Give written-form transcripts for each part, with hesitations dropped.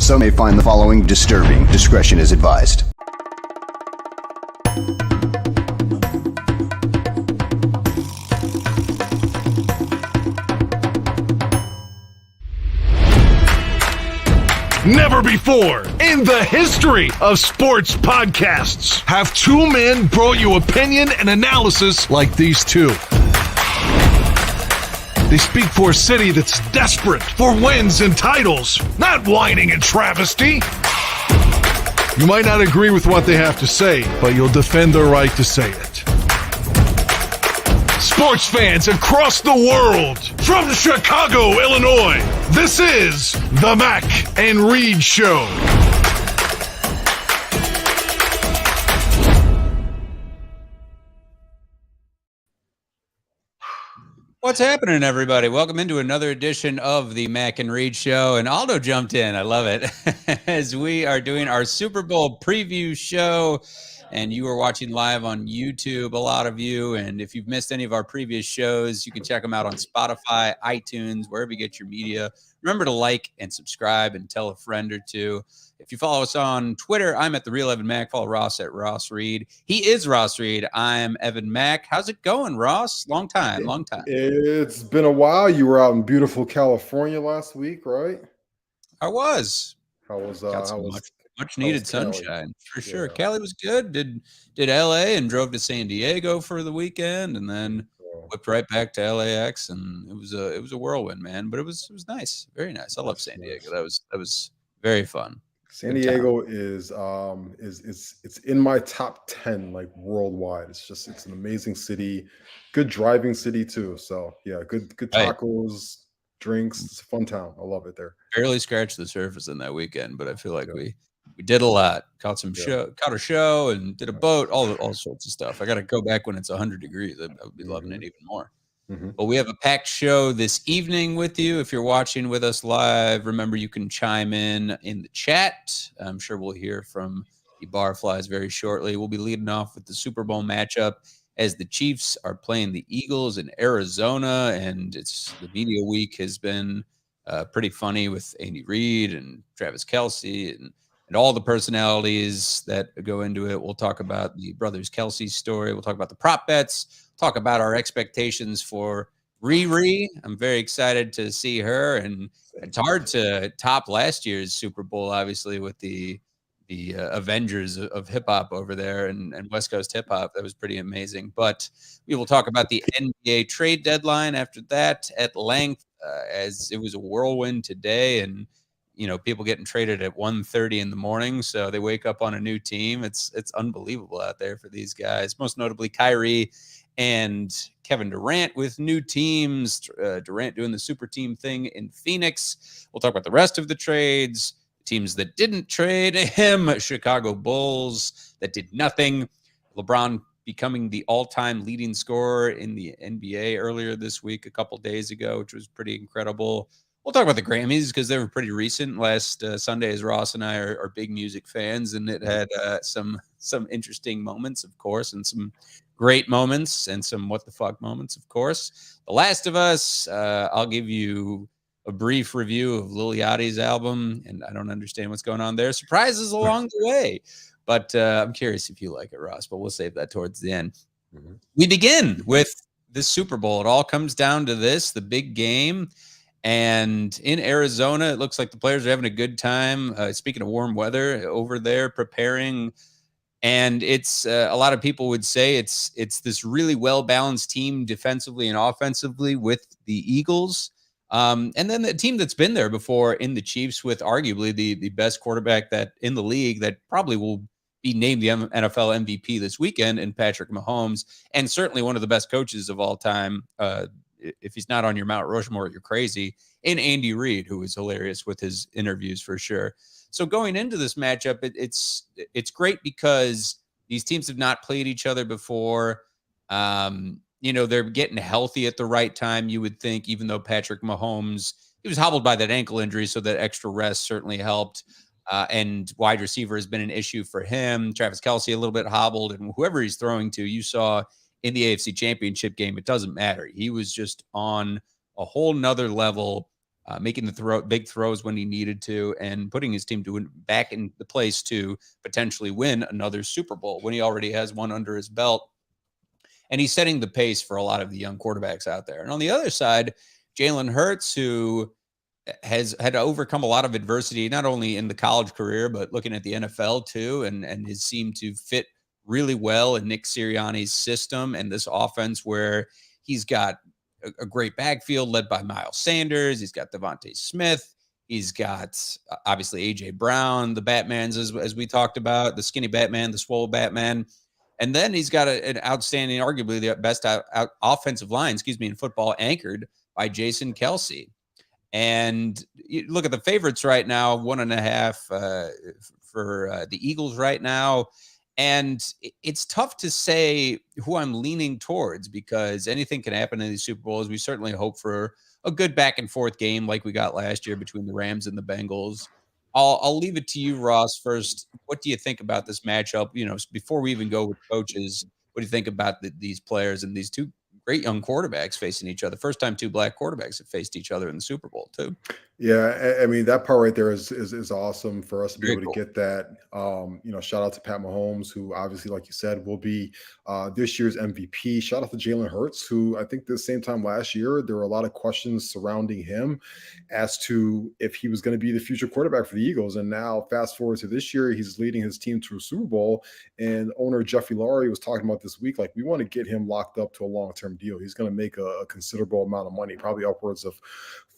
Some may find the following disturbing. Discretion is advised. Never before in the history of sports podcasts have two men brought you opinion and analysis like these two. They speak for a city that's desperate for wins and titles, not whining and travesty. You might not agree with what they have to say, but you'll defend their right to say it. Sports fans across the world, from Chicago, Illinois, this is the Mac and Read Show. What's happening, everybody? Welcome into another edition of the Mac and Read Show. And Aldo jumped in. I love it. As we are doing our Super Bowl preview show, and you are watching live on YouTube, a lot of you. And if you've missed any of our previous shows, you can check them out on Spotify, iTunes, wherever you get your media. Remember to like and subscribe and tell a friend or two. If you follow us on Twitter, I'm at The Real Evan Mac. Follow Ross at Ross Read. He is Ross Read. I'm Evan Mac. How's it going, Ross? Long time. It's been a while. You were out in beautiful California last week, right? I was. How was much needed sunshine for sure. Yeah. Cali was good. Did LA and drove to San Diego for the weekend, and then whipped right back to LAX, and it was a whirlwind, man. But it was nice, very nice. I love San Diego. That was very fun. San Diego is it's in my top 10 like worldwide. It's an amazing city, good driving city too. So yeah, good tacos, drinks. It's a fun town. I love it there. Barely scratched the surface in that weekend, but I feel like we did a lot. Caught a show and did a boat, all sorts of stuff. I got to go back when it's 100 degrees. I would be loving it even more. But we have a packed show this evening with you. If you're watching with us live, remember you can chime in the chat. I'm sure we'll hear from the Barflies very shortly. We'll be leading off with the Super Bowl matchup as the Chiefs are playing the Eagles in Arizona, and the media week has been pretty funny with Andy Reid and Travis Kelce and all the personalities that go into it. We'll talk about the brothers Kelce story. We'll talk about the prop bets. Talk about our expectations for Riri. I'm very excited to see her, and it's hard to top last year's Super Bowl, obviously, with the Avengers of hip hop over there and West Coast hip hop. That was pretty amazing. But we will talk about the NBA trade deadline after that at length, as it was a whirlwind today, and people getting traded at 1:30 in the morning, so they wake up on a new team. It's unbelievable out there for these guys. Most notably, Kyrie and Kevin Durant with new teams. Durant doing the super team thing in Phoenix. We'll talk about the rest of the trades, teams that didn't trade him, Chicago Bulls that did nothing, LeBron becoming the all-time leading scorer in the NBA earlier this week, a couple days ago, which was pretty incredible. We'll talk about the Grammys because they were pretty recent. Last Sunday, as Ross and I are big music fans, and it had some interesting moments, of course, and some great moments and some what the fuck moments, of course. The Last of Us, I'll give you a brief review of Lil Yachty's album, and I don't understand what's going on there. Surprises along the way, but I'm curious if you like it, Ross, but we'll save that towards the end. We begin with the Super Bowl. It all comes down to this, the big game. And in Arizona, it looks like the players are having a good time. Speaking of warm weather over there, preparing. And it's a lot of people would say it's this really well-balanced team defensively and offensively with the Eagles. And then the team that's been there before in the Chiefs with arguably the best quarterback that in the league that probably will be named the NFL MVP this weekend in Patrick Mahomes, and certainly one of the best coaches of all time. If he's not on your Mount Rushmore, you're crazy. And Andy Reid, who is hilarious with his interviews for sure. So going into this matchup, it's great because these teams have not played each other before. They're getting healthy at the right time, you would think, even though Patrick Mahomes, he was hobbled by that ankle injury, so that extra rest certainly helped. And wide receiver has been an issue for him. Travis Kelce a little bit hobbled, and whoever he's throwing to, you saw in the AFC Championship game, it doesn't matter. He was just on a whole nother level making the big throws when he needed to, and putting his team back in the place to potentially win another Super Bowl when he already has one under his belt. And he's setting the pace for a lot of the young quarterbacks out there. And on the other side, Jalen Hurts, who has had to overcome a lot of adversity, not only in the college career, but looking at the NFL too, and has seemed to fit really well in Nick Sirianni's system and this offense where he's got a great backfield led by Miles Sanders. He's got Devontae Smith. He's got obviously A.J. Brown, the Batmans, as we talked about, the skinny Batman, the swole Batman. And then he's got an outstanding, arguably the best offensive line, in football, anchored by Jason Kelce. And you look at the favorites right now, 1.5 for the Eagles right now. And it's tough to say who I'm leaning towards because anything can happen in these Super Bowls. We certainly hope for a good back and forth game like we got last year between the Rams and the Bengals. I'll leave it to you, Ross, first. What do you think about this matchup? Before we even go with coaches, what do you think about these players and these two great young quarterbacks facing each other? First time two black quarterbacks have faced each other in the Super Bowl too. Yeah, I mean that part right there is awesome for us to be Very able cool. to get that. Shout out to Pat Mahomes, who obviously, like you said, will be this year's MVP. Shout out to Jalen Hurts, who I think the same time last year there were a lot of questions surrounding him as to if he was going to be the future quarterback for the Eagles. And now, fast forward to this year, he's leading his team to a Super Bowl. And owner Jeffrey Lurie was talking about this week, like we want to get him locked up to a long-term deal. He's going to make a considerable amount of money, probably upwards of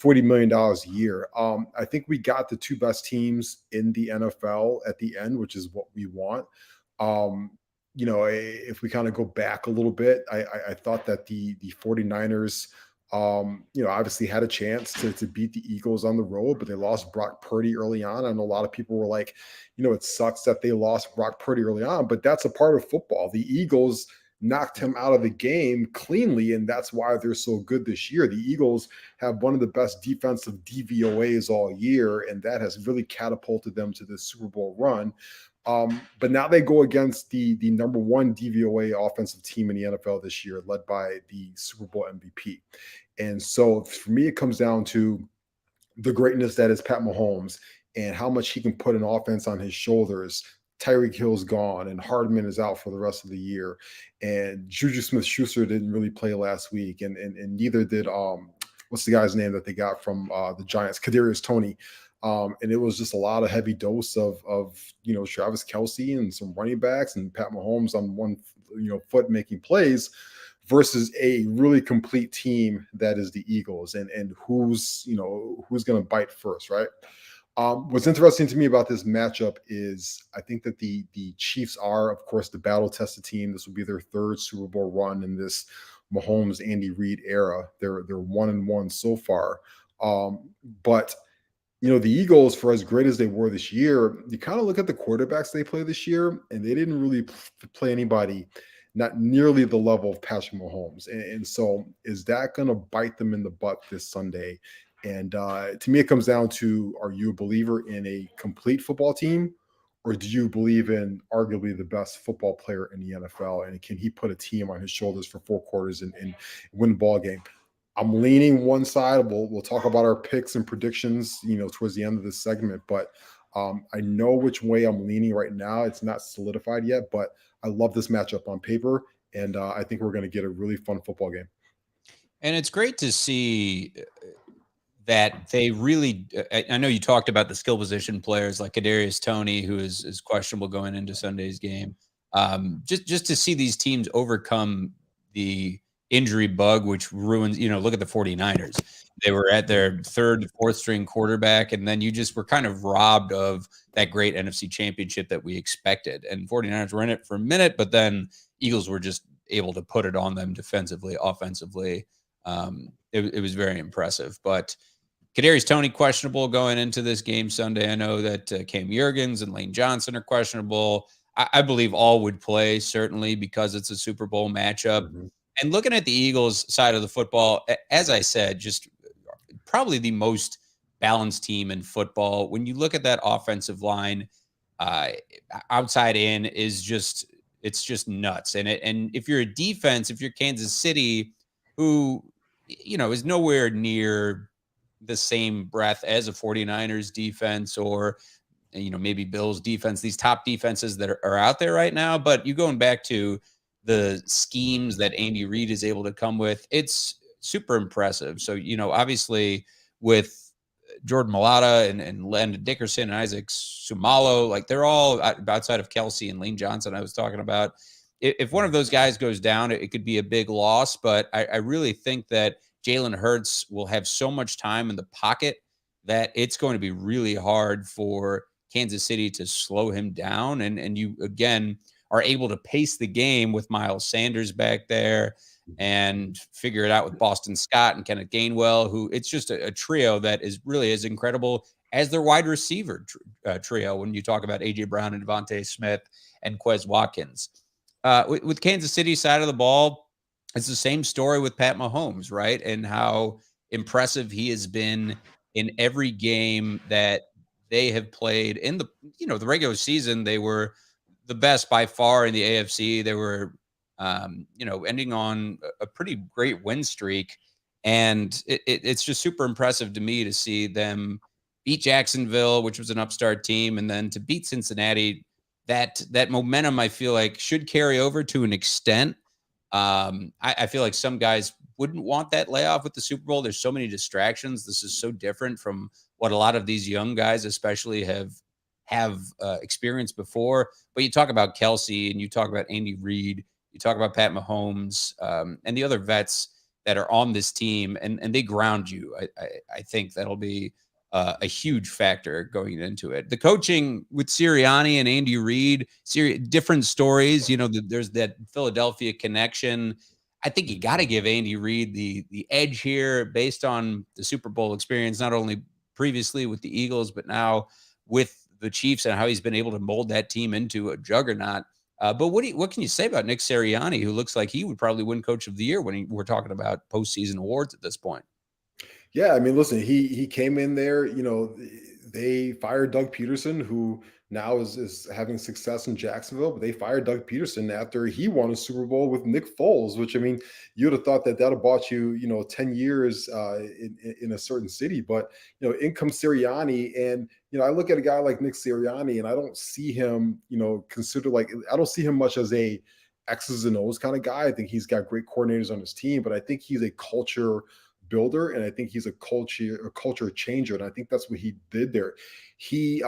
$40 million a year. I think we got the two best teams in the NFL at the end, which is what we want. If we kind of go back a little bit, I thought that the 49ers, obviously had a chance to beat the Eagles on the road, but they lost Brock Purdy early on. I know a lot of people were like, it sucks that they lost Brock Purdy early on, but that's a part of football. The Eagles knocked him out of the game cleanly, and that's why they're so good this year. The Eagles have one of the best defensive DVOAs all year, and that has really catapulted them to the Super Bowl run. But now they go against the number one DVOA offensive team in the NFL this year, led by the Super Bowl MVP. And so for me, it comes down to the greatness that is Pat Mahomes and how much he can put an offense on his shoulders. Tyreek Hill's gone and Hardman is out for the rest of the year. And Juju Smith-Schuster didn't really play last week. And neither did, what's the guy's name that they got from the Giants, Kadarius Toney. And it was just a lot of heavy dose of Travis Kelce and some running backs and Pat Mahomes on one, foot making plays versus a really complete team that is the Eagles and who's going to bite first, right? What's interesting to me about this matchup is I think that the Chiefs are, of course, the battle-tested team. This will be their third Super Bowl run in this Mahomes, Andy Reid era. They're 1-1 so far. But the Eagles, for as great as they were this year, you kind of look at the quarterbacks they play this year, and they didn't really play anybody not nearly the level of Patrick Mahomes. And so is that going to bite them in the butt this Sunday? And to me, it comes down to, are you a believer in a complete football team, or do you believe in arguably the best football player in the NFL? And can he put a team on his shoulders for 4 quarters and win the ball game? I'm leaning one side. We'll talk about our picks and predictions, towards the end of this segment. But I know which way I'm leaning right now. It's not solidified yet, but I love this matchup on paper. And I think we're going to get a really fun football game. And it's great to see that they really, I know you talked about the skill position players like Kadarius Toney, who is questionable going into Sunday's game. Just to see these teams overcome the injury bug, which ruins, look at the 49ers. They were at their third, fourth string quarterback, and then you just were kind of robbed of that great NFC championship that we expected. And 49ers were in it for a minute, but then Eagles were just able to put it on them defensively, offensively. It was very impressive. But Kadarius Toney questionable going into this game Sunday. I know that Cam Jurgens and Lane Johnson are questionable. I believe all would play, certainly, because it's a Super Bowl matchup. Mm-hmm. And looking at the Eagles side of the football, as I said, just probably the most balanced team in football. When you look at that offensive line, outside in is just, it's just nuts. And if you're a defense, if you're Kansas City, who, is nowhere near the same breath as a 49ers defense or, maybe Bills defense, these top defenses that are out there right now. But you going back to the schemes that Andy Reid is able to come with, it's super impressive. So, obviously with Jordan Mailata and Landon Dickerson and Isaac Sumalo, like they're all outside of Kelsey and Lane Johnson I was talking about. If one of those guys goes down, it could be a big loss. But I really think that Jalen Hurts will have so much time in the pocket that it's going to be really hard for Kansas City to slow him down. And you, again, are able to pace the game with Miles Sanders back there and figure it out with Boston Scott and Kenneth Gainwell, who it's just a trio that is really as incredible as their wide receiver trio when you talk about A.J. Brown and Devontae Smith and Quez Watkins. With Kansas City side of the ball, it's the same story with Pat Mahomes, right? And how impressive he has been in every game that they have played in the regular season. They were the best by far in the AFC. They were, ending on a pretty great win streak. And it's just super impressive to me to see them beat Jacksonville, which was an upstart team, and then to beat Cincinnati. That momentum, I feel like, should carry over to an extent. I feel like some guys wouldn't want that layoff with the Super Bowl. There's so many distractions. This is so different from what a lot of these young guys especially have experienced before. But you talk about Kelsey and you talk about Andy Reid, you talk about Pat Mahomes, and the other vets that are on this team, and they ground you. I think that'll be a huge factor going into it. The coaching with Sirianni and Andy Reid, different stories. There's that Philadelphia connection. I think you got to give Andy Reid the edge here based on the Super Bowl experience, not only previously with the Eagles, but now with the Chiefs and how he's been able to mold that team into a juggernaut. But what can you say about Nick Sirianni, who looks like he would probably win Coach of the Year when we're talking about postseason awards at this point? Yeah, I mean, listen, he came in there, they fired Doug Peterson, who now is having success in Jacksonville, but they fired Doug Peterson after he won a Super Bowl with Nick Foles, which, I mean, you would have thought that have bought you, 10 years in a certain city. But, in comes Sirianni. And, I look at a guy like Nick Sirianni and I don't see him, I don't see him much as a X's and O's kind of guy. I think he's got great coordinators on his team, but I think he's a culture builder, and I think he's a culture changer, and I think that's what he did there. He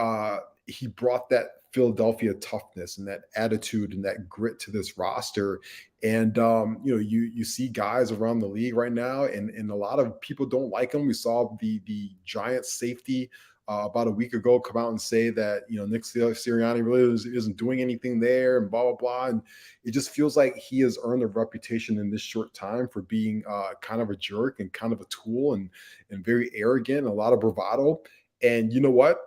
brought that Philadelphia toughness and that attitude and that grit to this roster. And you see guys around the league right now, and a lot of people don't like him. We saw the Giants safety about a week ago come out and say that Nick Sirianni really isn't doing anything there and blah blah blah. And it just feels like he has earned a reputation in this short time for being kind of a jerk and kind of a tool and very arrogant, a lot of bravado. And you know what?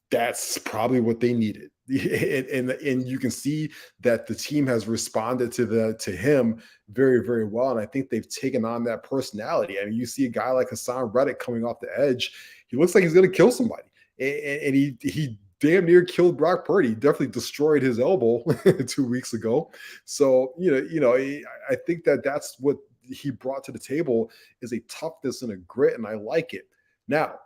That's probably what they needed. And you can see that the team has responded to him very, very well. And I think they've taken on that personality. I mean, you see a guy like Hassan Reddick coming off the edge. He looks like he's going to kill somebody. And he damn near killed Brock Purdy. He definitely destroyed his elbow 2 weeks ago. So, I think that's what he brought to the table, is a toughness and a grit. And I like it. Now,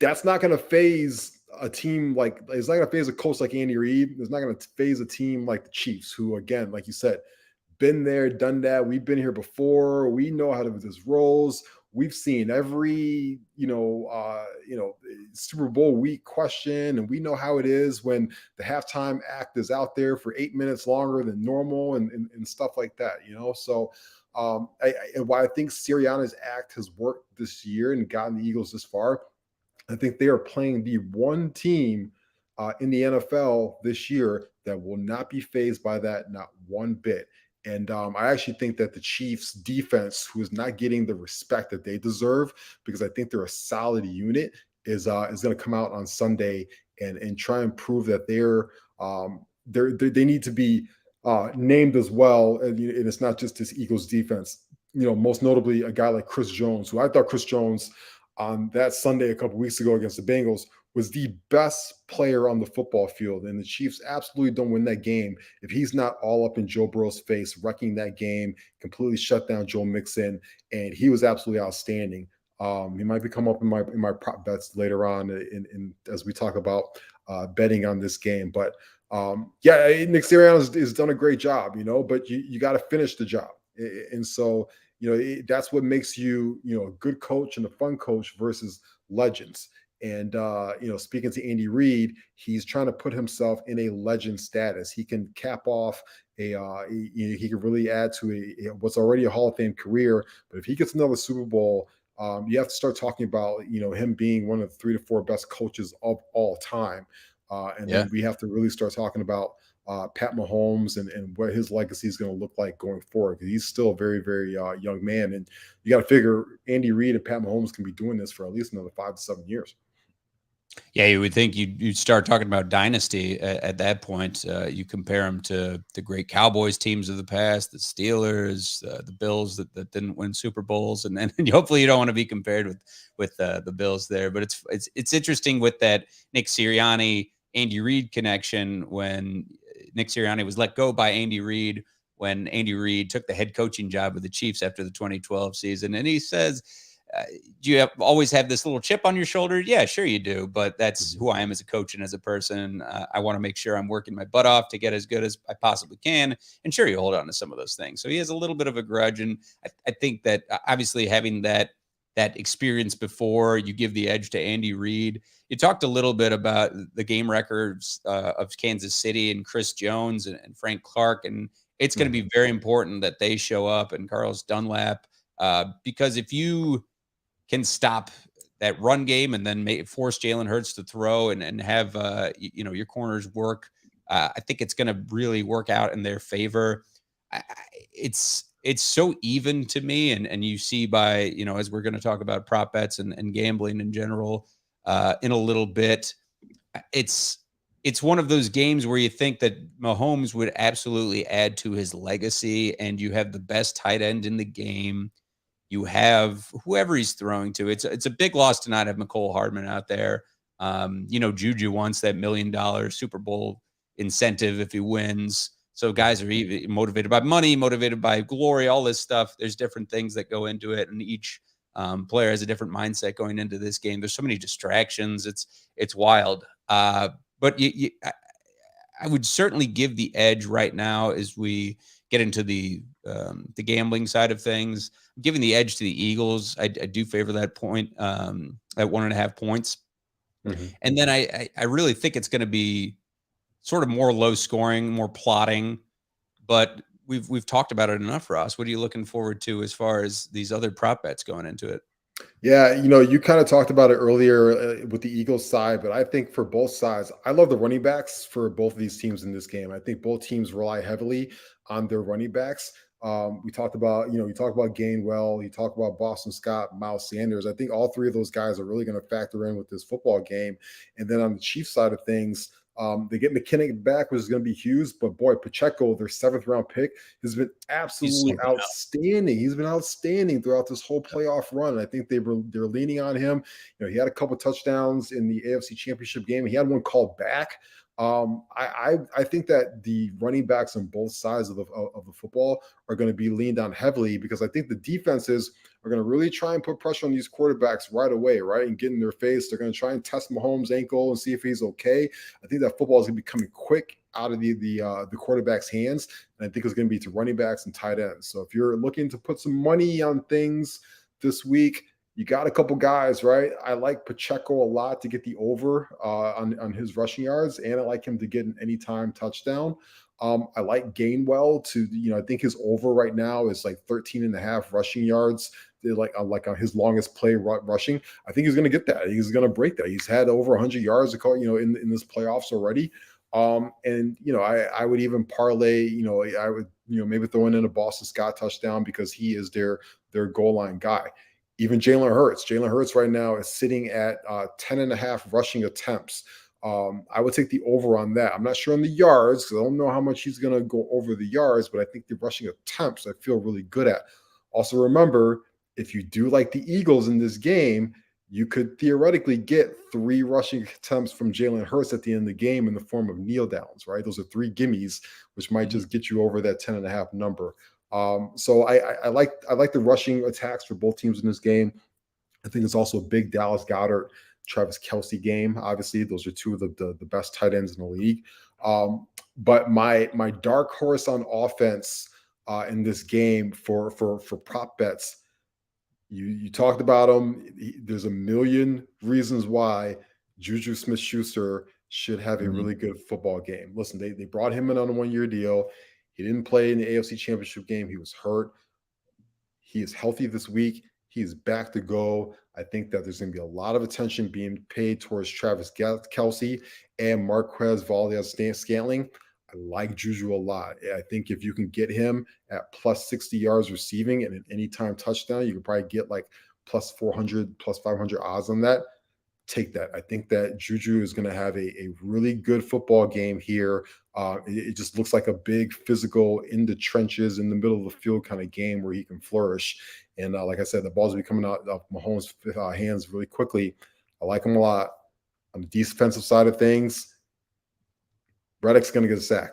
that's not going to phase a team it's not going to phase a coach like Andy Reid. It's not going to phase a team like the Chiefs, who, again, like you said, been there, done that. We've been here before. We know how to do these roles. We've seen every, Super Bowl week question, and we know how it is when the halftime act is out there for 8 minutes longer than normal and stuff like that, So while I think Sirianni's act has worked this year and gotten the Eagles this far, I think they are playing the one team in the NFL this year that will not be fazed by that, not one bit. And I actually think that the Chiefs defense, who is not getting the respect that they deserve, because I think they're a solid unit, is going to come out on Sunday and try and prove that they need to be named as well. And it's not just this Eagles defense. Most notably a guy like Chris Jones, who I thought Chris Jones on that Sunday a couple weeks ago against the Bengals was the best player on the football field. And the Chiefs absolutely don't win that game if he's not all up in Joe Burrow's face, wrecking that game, completely shut down Joe Mixon. And he was absolutely outstanding. He might be come up in my prop bets later on in as we talk about betting on this game. But yeah, Nick Sirianni has done a great job, but you got to finish the job. And so, that's what makes you, a good coach and a fun coach versus legends. And speaking to Andy Reid, he's trying to put himself in a legend status. He can cap off he can really add to what's already a Hall of Fame career. But if he gets another Super Bowl, you have to start talking about him being one of the 3 to 4 best coaches of all time. And Yeah. then we have to really start talking about Pat Mahomes and what his legacy is going to look like going forward. Because he's still a very, very young man. And you got to figure Andy Reid and Pat Mahomes can be doing this for at least another 5 to 7 years. Yeah, you would think you'd start talking about dynasty at that point. You compare them to the great Cowboys teams of the past, the Steelers, the Bills that didn't win Super Bowls, and then hopefully you don't want to be compared with the Bills there. But it's interesting with that Nick Sirianni Andy Reid connection when Nick Sirianni was let go by Andy Reid when Andy Reid took the head coaching job with the Chiefs after the 2012 season, and he says, do you always have this little chip on your shoulder? Yeah, sure you do. But that's who I am as a coach and as a person. I want to make sure I'm working my butt off to get as good as I possibly can. And sure, you hold on to some of those things. So he has a little bit of a grudge. And I think that obviously having that experience before, you give the edge to Andy Reid. You talked a little bit about the game records of Kansas City and Chris Jones and Frank Clark. And it's going to be very important that they show up, and Carlos Dunlap, because if you can stop that run game and then force Jalen Hurts to throw and have your corners work, I think it's going to really work out in their favor. It's so even to me, and you see by as we're going to talk about prop bets and gambling in general in a little bit, it's one of those games where you think that Mahomes would absolutely add to his legacy, and you have the best tight end in the game. You have whoever he's throwing to. It's a big loss to not have McCole Hardman out there. Juju wants that $1 million Super Bowl incentive if he wins. So guys are even motivated by money, motivated by glory, all this stuff. There's different things that go into it, and each player has a different mindset going into this game. There's so many distractions. It's wild. But I would certainly give the edge right now as we get into the gambling side of things. Giving the edge to the Eagles. I do favor that point at 1.5 points. Mm-hmm. And then I really think it's going to be sort of more low scoring, more plotting, but we've talked about it enough, Ross. What are you looking forward to as far as these other prop bets going into it? Yeah, you kind of talked about it earlier with the Eagles side, but I think for both sides, I love the running backs for both of these teams in this game. I think both teams rely heavily on their running backs. We talked about, you talk about Gainwell, you talk about Boston Scott, Miles Sanders. I think all three of those guys are really going to factor in with this football game. And then on the Chiefs side of things, they get McKinnon back, which is going to be huge. But boy, Pacheco, their 7th round pick, has been absolutely outstanding. He's been outstanding throughout this whole playoff run. And I think they're leaning on him. He had a couple touchdowns in the AFC Championship game. He had one called back. I think that the running backs on both sides of the football are going to be leaned on heavily, because I think the defenses are going to really try and put pressure on these quarterbacks right away, right, and get in their face. They're going to try and test Mahomes' ankle and see if he's okay. I think that football is going to be coming quick out of the quarterback's hands, and I think it's going to be to running backs and tight ends. So if you're looking to put some money on things this week, you got a couple guys, right? I like Pacheco a lot to get the over on his rushing yards, and I like him to get an anytime touchdown. I like Gainwell to, I think his over right now is like 13.5 rushing yards. Like on his longest play rushing. I think he's going to get that. He's going to break that. He's had over 100 yards, in this playoffs already. I would even parlay, I would, maybe throw in a Boston Scott touchdown, because he is their goal line guy. Even Jalen Hurts right now is sitting at 10.5 rushing attempts. I would take the over on that. I'm not sure on the yards, because I don't know how much he's going to go over the yards, but I think the rushing attempts I feel really good at. Also, remember, if you do like the Eagles in this game, you could theoretically get 3 rushing attempts from Jalen Hurts at the end of the game in the form of kneel downs, right? Those are 3 gimmies, which might just get you over that 10.5 number. So I like the rushing attacks for both teams in this game. I think it's also a big Dallas Goedert, Travis Kelce game. Obviously, those are two of the best tight ends in the league. But my dark horse on offense in this game for prop bets, you talked about him. There's a million reasons why Juju Smith-Schuster should have a really good football game. Listen, they brought him in on a 1-year deal. He didn't play in the AFC Championship game. He was hurt. He is healthy this week. He is back to go. I think that there's going to be a lot of attention being paid towards Travis Kelce and Marquez Valdes-Scantling. I like Juju a lot. I think if you can get him at plus 60 yards receiving and an anytime touchdown, you can probably get like plus 400, plus 500 odds on that. Take that. I think that Juju is going to have a really good football game here. It just looks like a big physical in the trenches, in the middle of the field kind of game where he can flourish. And like I said, the balls will be coming out of Mahomes' hands really quickly. I like him a lot. On the defensive side of things, Reddick's going to get a sack.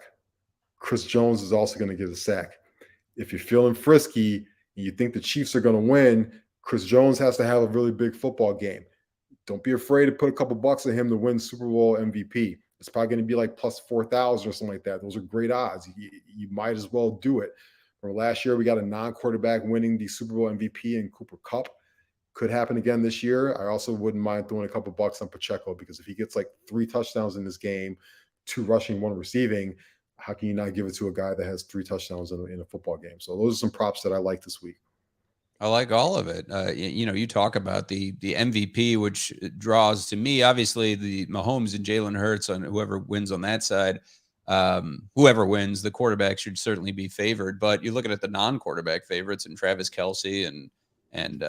Chris Jones is also going to get a sack. If you're feeling frisky and you think the Chiefs are going to win, Chris Jones has to have a really big football game. Don't be afraid to put a couple bucks on him to win Super Bowl MVP. It's probably going to be like plus 4,000 or something like that. Those are great odds. You might as well do it. From last year, we got a non-quarterback winning the Super Bowl MVP in Cooper Kupp. Could happen again this year. I also wouldn't mind throwing a couple bucks on Pacheco because if he gets like 3 touchdowns in this game, 2 rushing, 1 receiving, how can you not give it to a guy that has 3 touchdowns in a football game? So those are some props that I like this week. I like all of it. You talk about the MVP, which draws to me, obviously, the Mahomes and Jalen Hurts on whoever wins on that side. Whoever wins, the quarterback should certainly be favored. But you're looking at the non-quarterback favorites, and Travis Kelce and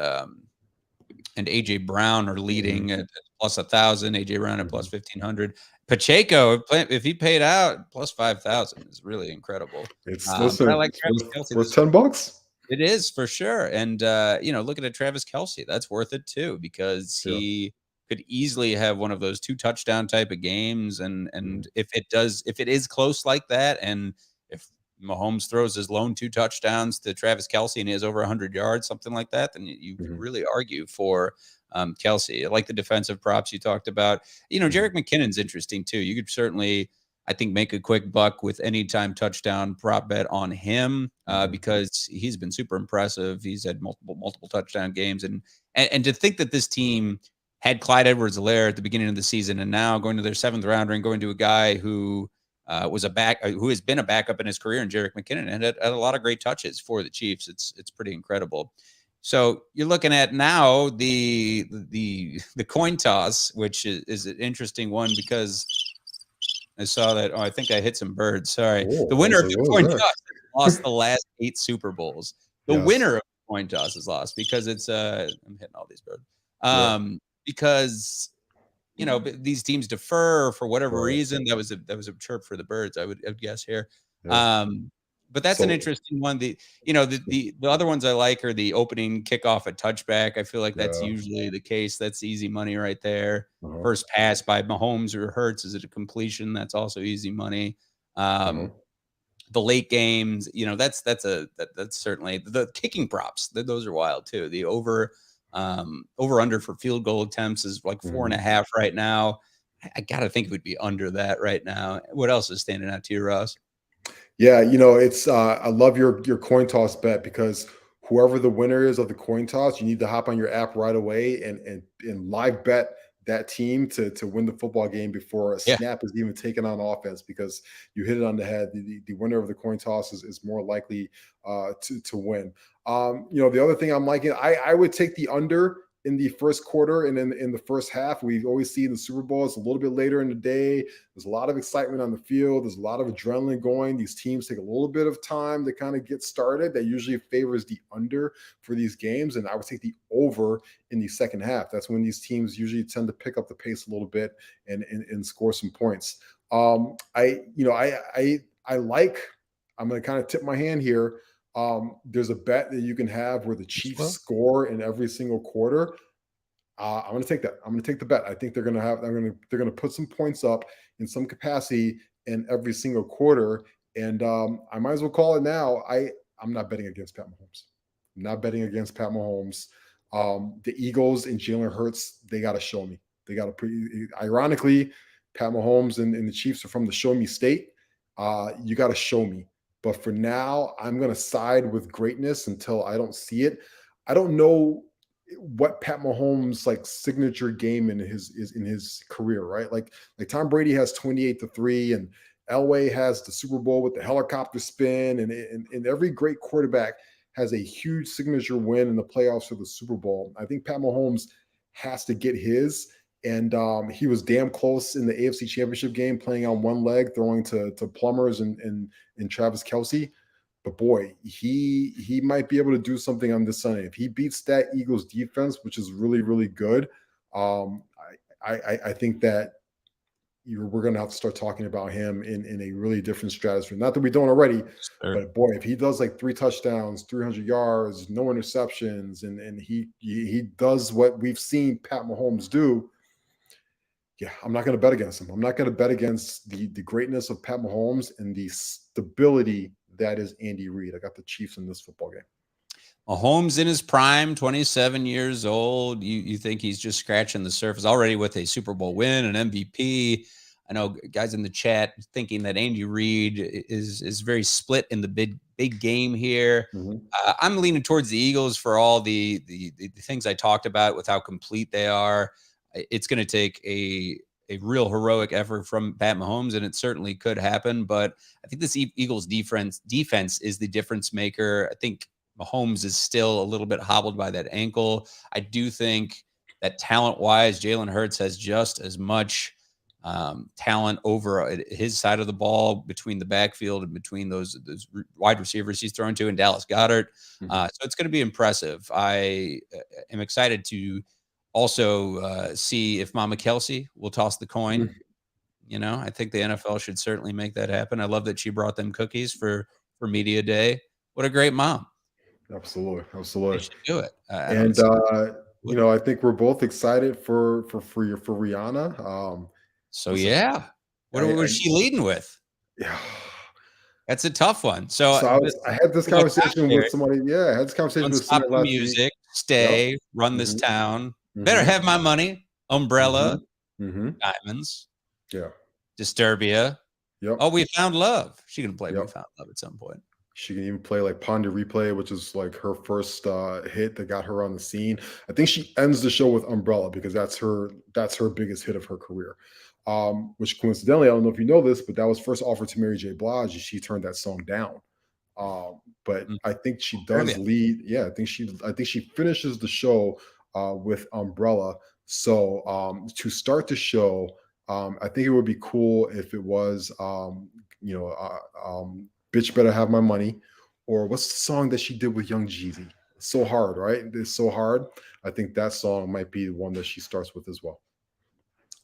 AJ Brown are leading at plus 1,000. AJ Brown at plus 1,500. Pacheco, if he paid out, plus 5,000 is really incredible. It's I like Travis Kelce. Worth $10. It is for sure. And, looking at Travis Kelce, that's worth it too, because he could easily have one of those 2 touchdown type of games. And if it is close like that, and if Mahomes throws his lone 2 touchdowns to Travis Kelce and he has over 100 yards, something like that, then you could really argue for Kelce. I like the defensive props you talked about. Jerick McKinnon's interesting too. You could certainly, I think, make a quick buck with anytime touchdown prop bet on him because he's been super impressive. He's had multiple touchdown games, and to think that this team had Clyde Edwards-Helaire at the beginning of the season, and now going to their 7th rounder and going to a guy who was who has been a backup in his career, in Jerick McKinnon, and had a lot of great touches for the Chiefs. It's pretty incredible. So you're looking at now the coin toss, which is an interesting one because I saw that. Oh, I think I hit some birds. Sorry. The winner of the coin toss lost the last 8 Super Bowls. The winner of the coin toss is lost because it's I'm hitting all these birds. Because these teams defer for whatever reason. That was a chirp for the birds, I would guess here. But that's an interesting one. The other ones I like are the opening kickoff, a touchback. I feel like that's usually the case. That's easy money right there. First pass by Mahomes or Hurts, is it a completion? That's also easy money. The late games, that's certainly the kicking props. Those are wild too. The over under for field goal attempts is like 4.5 right now. I gotta think it would be under that right now. What else is standing out to you, Ross? Yeah, it's I love your coin toss bet because whoever the winner is of the coin toss, you need to hop on your app right away and live bet that team to win the football game before a snap is even taken on offense, because you hit it on the head. The winner of the coin toss is more likely to win. The other thing I'm liking, I would take the under in the first quarter and in the first half. We always see in the Super Bowl, it's a little bit later in the day. There's a lot of excitement on the field. There's a lot of adrenaline going. These teams take a little bit of time to kind of get started. That usually favors the under for these games. And I would take the over in the second half. That's when these teams usually tend to pick up the pace a little bit and score some points. I'm going to kind of tip my hand here. There's a bet that you can have where the Chiefs score in every single quarter. I'm going to take that. I'm going to take the bet. I think they're going to put some points up in some capacity in every single quarter. And I might as well call it now. I'm not betting against Pat Mahomes. I'm not betting against Pat Mahomes. The Eagles and Jalen Hurts, they got to show me. They got to ironically, Pat Mahomes and the Chiefs are from the show me state. You got to show me. But for now, I'm going to side with greatness until I don't see it. I don't know what Pat Mahomes like signature game in his career, right? Like Tom Brady has 28-3, and Elway has the Super Bowl with the helicopter spin, and every great quarterback has a huge signature win in the playoffs or the Super Bowl. I think Pat Mahomes has to get his. And he was damn close in the AFC Championship game, playing on one leg, throwing to Plumbers and Travis Kelce. But boy, he might be able to do something on this Sunday if he beats that Eagles defense, which is really really good. I think that we're going to have to start talking about him in a really different stratosphere. Not that we don't already, but boy, if he does like 3 touchdowns, 300 yards, no interceptions, and he does what we've seen Pat Mahomes do. Yeah, I'm not going to bet against him. I'm not going to bet against the greatness of Pat Mahomes and the stability that is Andy Reid. I got the Chiefs in this football game. Mahomes in his prime, 27 years old. You think he's just scratching the surface already with a Super Bowl win, an MVP. I know guys in the chat thinking that Andy Reid is very split in the big game here. I'm leaning towards the Eagles for all the things I talked about with how complete they are. It's going to take a real heroic effort from Pat Mahomes, and it certainly could happen. But I think this Eagles defense is the difference maker. I think Mahomes is still a little bit hobbled by that ankle. I do think that talent-wise, Jalen Hurts has just as much talent over his side of the ball between the backfield and between those wide receivers he's thrown to, and Dallas Goedert. So it's going to be impressive. I am excited to also see if Mama Kelsey will toss the coin. I think the NFL should certainly make that happen. I love that she brought them cookies for media day. What a great mom. Absolutely. They should do it. And I think we're both excited for Rihanna. What was she leading with? Yeah. That's a tough one. So I had this conversation with somebody. Yeah, I had this conversation with somebody last music, week. stay, run this town. Better have my money. Umbrella, Diamonds. Yeah. Disturbia. Yep. Oh, We Found Love. She can play We Found Love at some point. She can even play like Ponder Replay, which is like her first hit that got her on the scene. I think she ends the show with Umbrella because that's her biggest hit of her career. Which coincidentally, I don't know if you know this, but that was first offered to Mary J. Blige, and she turned that song down. But I think she does lead. Yeah, I think she finishes the show with Umbrella. So to start the show, I think it would be cool if it was Bitch Better Have My Money, or what's the song that she did with Young Jeezy? So Hard, right? It's So Hard. I think that song might be the one that she starts with as well.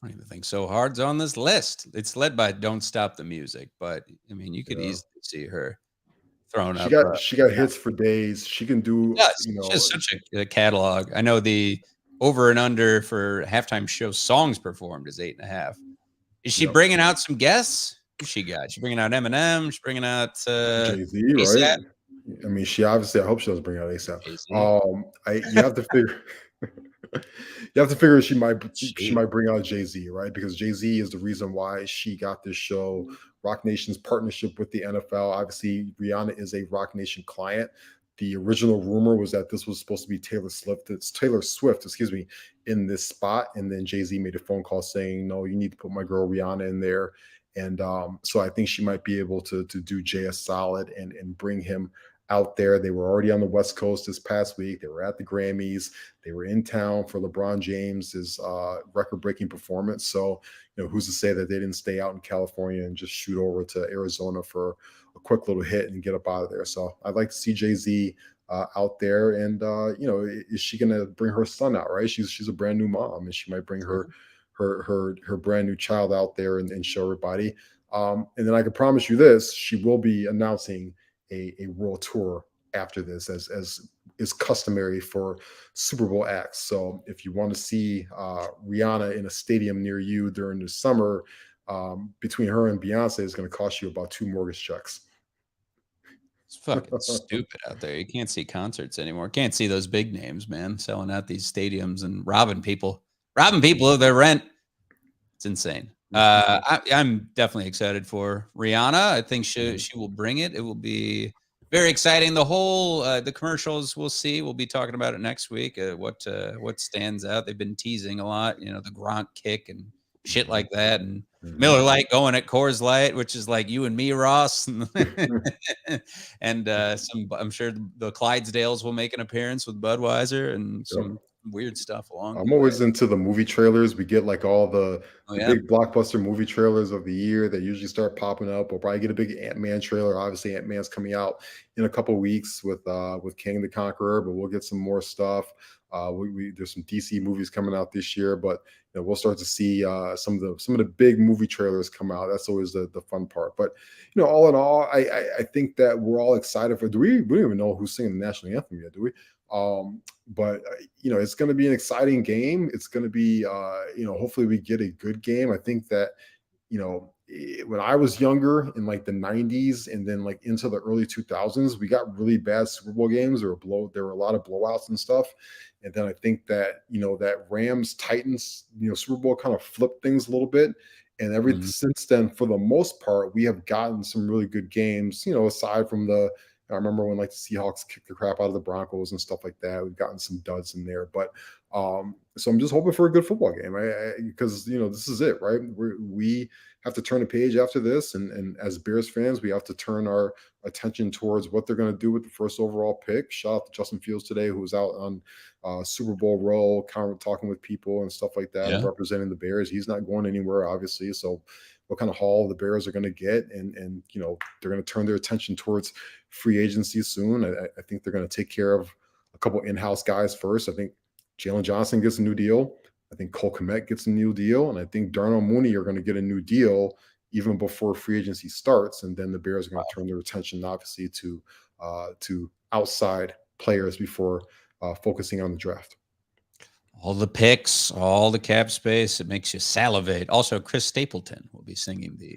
I don't even think So Hard's on this list. It's led by Don't Stop the Music, but I mean, you could easily see her throwing up. She got hits for days. She can do. She has such a catalog. I know the over and under for halftime show songs performed is 8.5. Is she bringing out some guests? Who she got? She bringing out Eminem. She's bringing out Jay-Z, right? I mean, she obviously. I hope she doesn't bring out ASAP. You have to figure. You have to figure she might bring out Jay-Z, right? Because Jay-Z is the reason why she got this show. Rock Nation's partnership with the NFL. Obviously, Rihanna is a Rock Nation client. The original rumor was that this was supposed to be Taylor Swift, in this spot. And then Jay-Z made a phone call saying, no, you need to put my girl Rihanna in there. And so I think she might be able to do Jay a solid and bring him out there. They were already on the West Coast this past week. They were at the Grammys. They were in town for LeBron James's record-breaking performance. So, who's to say that they didn't stay out in California and just shoot over to Arizona for a quick little hit and get up out of there? So I'd like to see Jay-Z out there. And, is she going to bring her son out, right? She's a brand new mom, and she might bring her brand new child out there and show everybody. And then I can promise you this, she will be announcing a world tour after this, as is customary for Super Bowl acts. So if you want to see Rihanna in a stadium near you during the summer, between her and Beyonce is going to cost you about 2 mortgage checks. It's fucking stupid out there. You can't see concerts anymore. Can't see those big names, man, selling out these stadiums and robbing people of their rent. It's insane. I'm definitely excited for Rihanna. I think she will bring it. It will be very exciting. The whole the commercials we'll see. We'll be talking about it next week. What stands out? They've been teasing a lot. You know, the Gronk kick and shit like that, and Miller Lite going at Coors Light, which is like you and me, Ross, and I'm sure the Clydesdales will make an appearance with Budweiser and some weird stuff along. I'm always into the movie trailers. We get like all the yeah. big blockbuster movie trailers of the year that usually start popping up. We'll probably get a big Ant-Man trailer. Obviously, Ant-Man's coming out in a couple weeks with King the Conqueror, but we'll get some more stuff. There's some DC movies coming out this year, but we'll start to see some of the big movie trailers come out. That's always the fun part. But all in all, I think that we're all excited for. We don't even know who's singing the national anthem yet, do we? But it's going to be an exciting game. It's going to be hopefully we get a good game. I think that when I was younger in like the 90s and then like into the early 2000s, we got really bad Super Bowl games. There were a lot of blowouts and stuff. And then I think that that Rams Titans Super Bowl kind of flipped things a little bit. And since then, for the most part, we have gotten some really good games, aside from I remember when like the Seahawks kicked the crap out of the Broncos and stuff like that. We've gotten some duds in there, but so I'm just hoping for a good football game, because this is it, right? We have to turn a page after this, and as Bears fans, we have to turn our attention towards what they're going to do with the first overall pick. Shout out to Justin Fields today, who was out on Super Bowl roll, kind of talking with people and stuff like that, and representing the Bears. He's not going anywhere, obviously, so what kind of haul the Bears are going to get, and they're going to turn their attention towards free agency soon. I think they're going to take care of a couple in-house guys first. I think Jalen Johnson gets a new deal. I think Cole Kmet gets a new deal, and I think Darnell Mooney are going to get a new deal even before free agency starts. And then the Bears are going to turn their attention, obviously, to outside players before focusing on the draft. All the picks, all the cap space, it makes you salivate. Also, Chris Stapleton will be singing the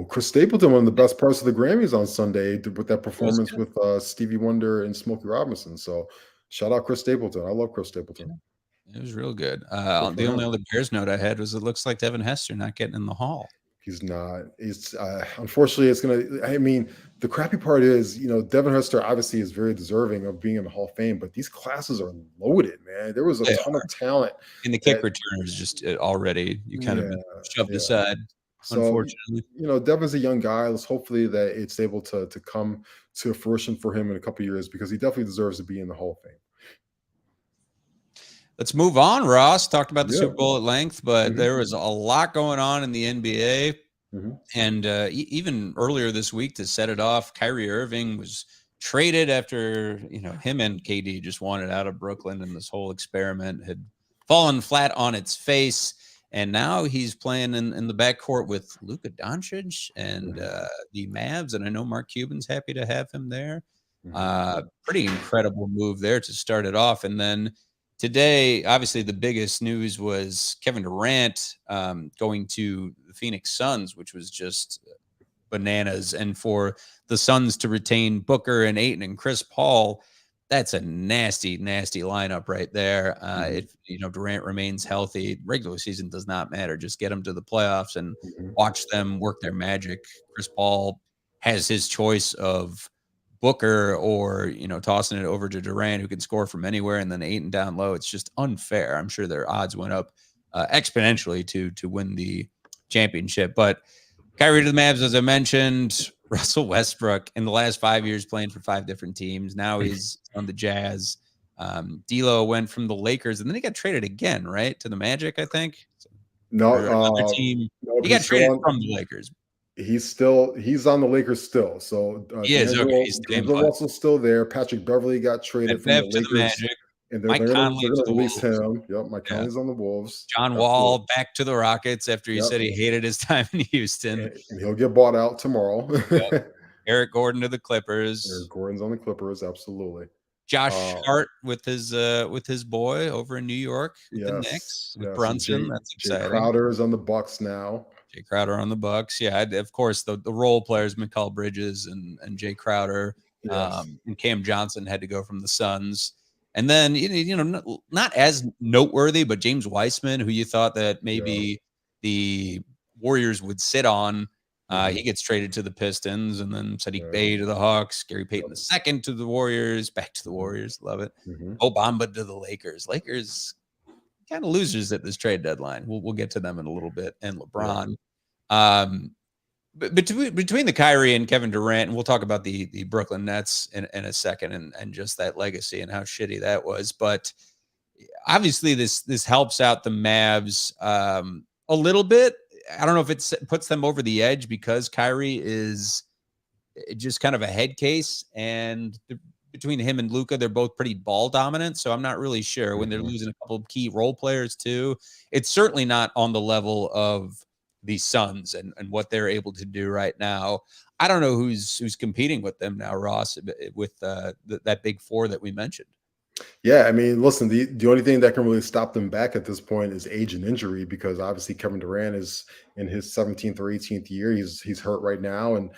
Chris Stapleton, one of the best parts of the Grammys on Sunday with that performance with Stevie Wonder and Smokey Robinson. So shout out Chris Stapleton. I love Chris Stapleton. It was real good. The only other Bears note I had was it looks like Devin Hester not getting in the Hall. He's not. It's unfortunately it's gonna. I mean, the crappy part is, Devin Hester obviously is very deserving of being in the Hall of Fame, but these classes are loaded, man. There was a ton of talent, and the kick returner is just already kind of shoved aside. So, unfortunately, Devin's a young guy. Let's hopefully that it's able to come to fruition for him in a couple of years, because he definitely deserves to be in the Hall of Fame. Let's move on, Ross. Talked about the Super Bowl at length, but there was a lot going on in the NBA. And even earlier this week, to set it off, Kyrie Irving was traded after, him and KD just wanted out of Brooklyn, and this whole experiment had fallen flat on its face. And now he's playing in the backcourt with Luka Doncic and the Mavs. And I know Mark Cuban's happy to have him there. Pretty incredible move there to start it off. And then today, obviously, the biggest news was Kevin Durant going to the Phoenix Suns, which was just bananas. And for the Suns to retain Booker and Ayton and Chris Paul, that's a nasty, nasty lineup right there. If Durant remains healthy, regular season does not matter. Just get them to the playoffs and watch them work their magic. Chris Paul has his choice of Booker or tossing it over to Durant, who can score from anywhere, and then Ayton down low. It's just unfair. I'm sure their odds went up exponentially to win the championship. But Kyrie to the Mavs, as I mentioned. Russell Westbrook in the last 5 years playing for 5 different teams. Now he's on the Jazz. D'Lo went from the Lakers, and then he got traded again, right, to the Magic, I think. Another team. No, he got traded from the Lakers. He's on the Lakers still. So he is. Okay, he's Russell's still there. Patrick Beverly got traded from the Lakers. To the Magic. And they're going to release him. Yep, Mike Conley's on the Wolves. John Wall back to the Rockets after he said he hated his time in Houston. And he'll get bought out tomorrow. Eric Gordon to the Clippers. Eric Gordon's on the Clippers, absolutely. Josh Hart with his boy over in New York with the Knicks. With Brunson, that's exciting. Crowder's on the Bucks now. Jay Crowder on the Bucks. Yeah, of course, the role players, Mikal Bridges and Jay Crowder, Yes. and Cam Johnson had to go from the Suns. And then, not as noteworthy, but James Weissman, who you thought that maybe the Warriors would sit on, he gets traded to the Pistons, and then Sadiq Bey to the Hawks, Gary Payton II to the Warriors, back to the Warriors. Love it. Obama to the Lakers. Lakers kind of losers at this trade deadline. We'll get to them in a little bit. And LeBron. But between the Kyrie and Kevin Durant, and we'll talk about the Brooklyn Nets in a second, and just that legacy and how shitty that was. But obviously, this helps out the Mavs a little bit. I don't know if it puts them over the edge because Kyrie is just kind of a head case, and between him and Luka, they're both pretty ball dominant. So I'm not really sure when they're losing a couple of key role players too. It's certainly not on the level of the Suns and what they're able to do right now. I don't know who's competing with them now, Ross, with that big four that we mentioned. Yeah, I mean, listen, the only thing that can really stop them back at this point is age and injury, because obviously Kevin Durant is in his 17th or 18th year. He's hurt right now, and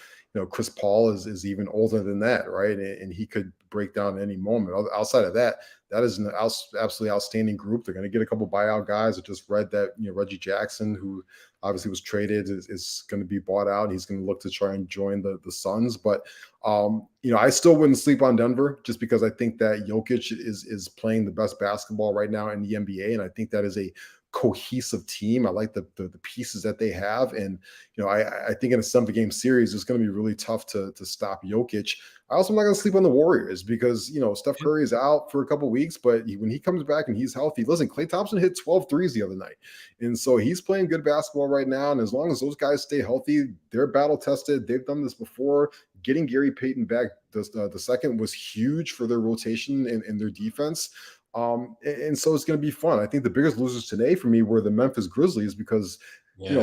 Chris Paul is even older than that, right? And he could break down at any moment. Outside of that, that is an absolutely outstanding group. They're going to get a couple buyout guys. I just read that Reggie Jackson, who obviously was traded, is going to be bought out. He's going to look to try and join the Suns. But I still wouldn't sleep on Denver, just because I think that Jokic is playing the best basketball right now in the NBA, and I think that is a cohesive team. I like the pieces that they have, and I think in a 7-game series it's going to be really tough to stop Jokic. I also am not going to sleep on the Warriors, because Steph Curry is out for a couple of weeks, but when he comes back and he's healthy, listen, Klay Thompson hit 12 threes the other night, and so he's playing good basketball right now. And as long as those guys stay healthy, they're battle tested. They've done this before. Getting Gary Payton back the second was huge for their rotation and their defense. And so it's going to be fun. I think the biggest losers today for me were the Memphis Grizzlies, because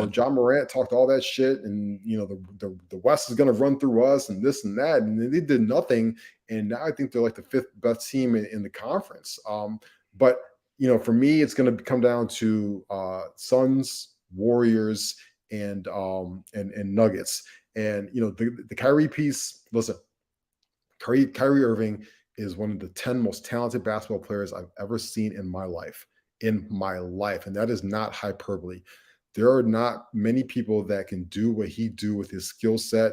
John Morant talked all that shit, and the West is going to run through us and this and that, and they did nothing. And now I think they're like the 5th best team in the conference. But for me, it's going to come down to Suns, Warriors, and Nuggets. And the Kyrie piece. Listen, Kyrie Irving is one of the 10 most talented basketball players I've ever seen in my life. And that is not hyperbole. There are not many people that can do what he do with his skill set,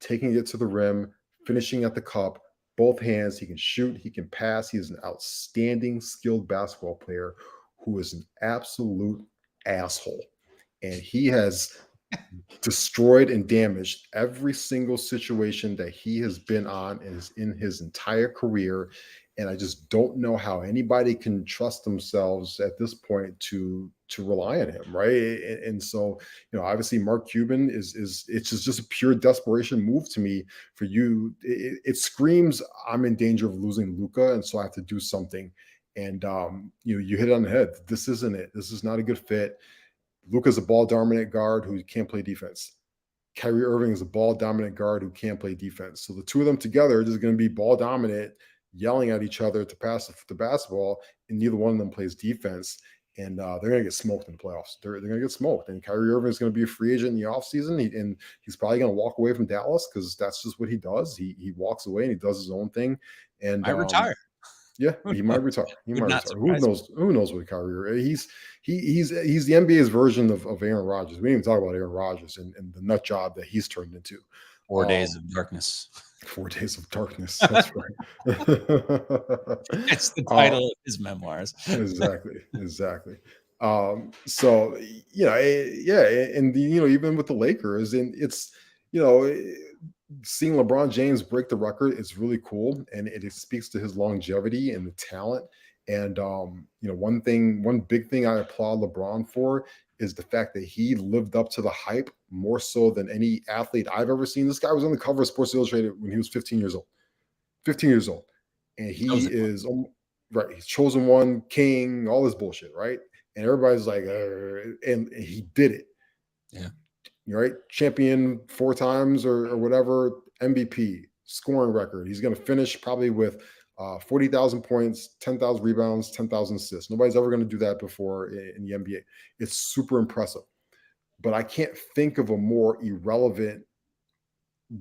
taking it to the rim, finishing at the cup, both hands. He can shoot, he can pass. He is an outstanding, skilled basketball player who is an absolute asshole. And he has destroyed and damaged every single situation that he has been on in his entire career. And I just don't know how anybody can trust themselves at this point to rely on him, right? And so, obviously Mark Cuban is it's just a pure desperation move to me for you. It screams, I'm in danger of losing Luka, and so I have to do something. And you hit it on the head. This isn't it. This is not a good fit. Luka's a ball dominant guard who can't play defense. Kyrie Irving is a ball dominant guard who can't play defense. So the two of them together is going to be ball dominant, yelling at each other to pass the basketball, and neither one of them plays defense. And they're going to get smoked in the playoffs. They're going to get smoked. And Kyrie Irving is going to be a free agent in the offseason. And he's probably going to walk away from Dallas, because that's just what he does. He walks away and he does his own thing. And I retire. Yeah, he might retire. He might retire. Who knows what Kyrie? He's the NBA's version of Aaron Rodgers. We didn't even talk about Aaron Rodgers and the nut job that he's turned into. 4 days of darkness. 4 days of darkness. That's right. It's the title of his memoirs. Exactly. So and even with the Lakers, and it's seeing LeBron James break the record is really cool, and it speaks to his longevity and the talent. And one big thing I applaud LeBron for is the fact that he lived up to the hype more so than any athlete I've ever seen. This guy was on the cover of Sports Illustrated when he was 15 years old. 15 years old, and he is right. He's chosen one, king, all this bullshit, right? And everybody's like, and he did it. Yeah. Right, champion 4 times or whatever, MVP, scoring record. He's going to finish probably with 40,000 points, 10,000 rebounds, 10,000 assists. Nobody's ever going to do that before in the NBA. It's super impressive. but I can't think of a more irrelevant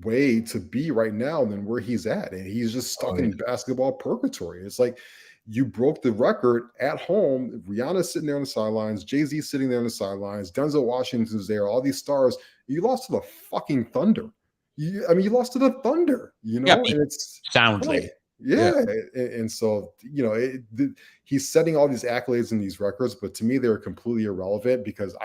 way to be right now than where he's at. And he's just Oh, stuck yeah. in basketball purgatory. It's like you broke the record at home. Rihanna's sitting there on the sidelines, Jay-Z sitting there on the sidelines, Denzel Washington's there, all these stars. You lost to the fucking Thunder. You lost to the Thunder, Yeah, and it's soundly. right. Yeah. And so, he's setting all these accolades and these records, but to me, they're completely irrelevant because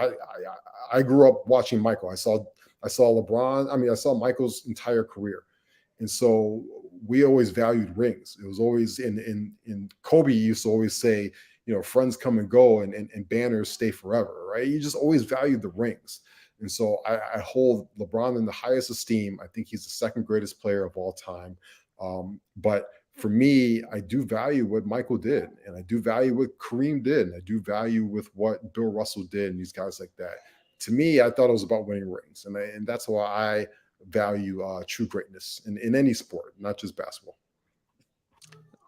I grew up watching Michael. I saw LeBron. I mean, I saw Michael's entire career. And so we always valued rings. It was always in Kobe used to always say, friends come and go and banners stay forever, right? You just always valued the rings. And so I hold LeBron in the highest esteem. I think he's the second greatest player of all time. But for me, I do value what Michael did, and I do value what Kareem did, and I do value with what Bill Russell did, and these guys like that. To me, I thought it was about winning rings, and that's why I value true greatness in any sport, not just basketball.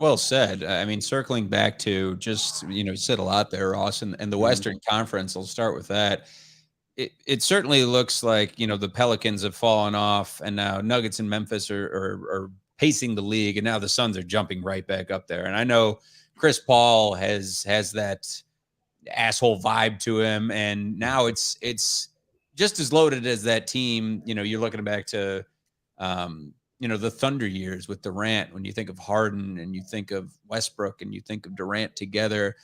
Well said. I mean, circling back to just, you said a lot there, Ross, and the Western Conference, I'll start with that. It certainly looks like, the Pelicans have fallen off, and now Nuggets and Memphis are pacing the league, and now the Suns are jumping right back up there. And I know Chris Paul has that asshole vibe to him, and now it's just as loaded as that team. You're looking back to the Thunder years with Durant. When you think of Harden and you think of Westbrook and you think of Durant together,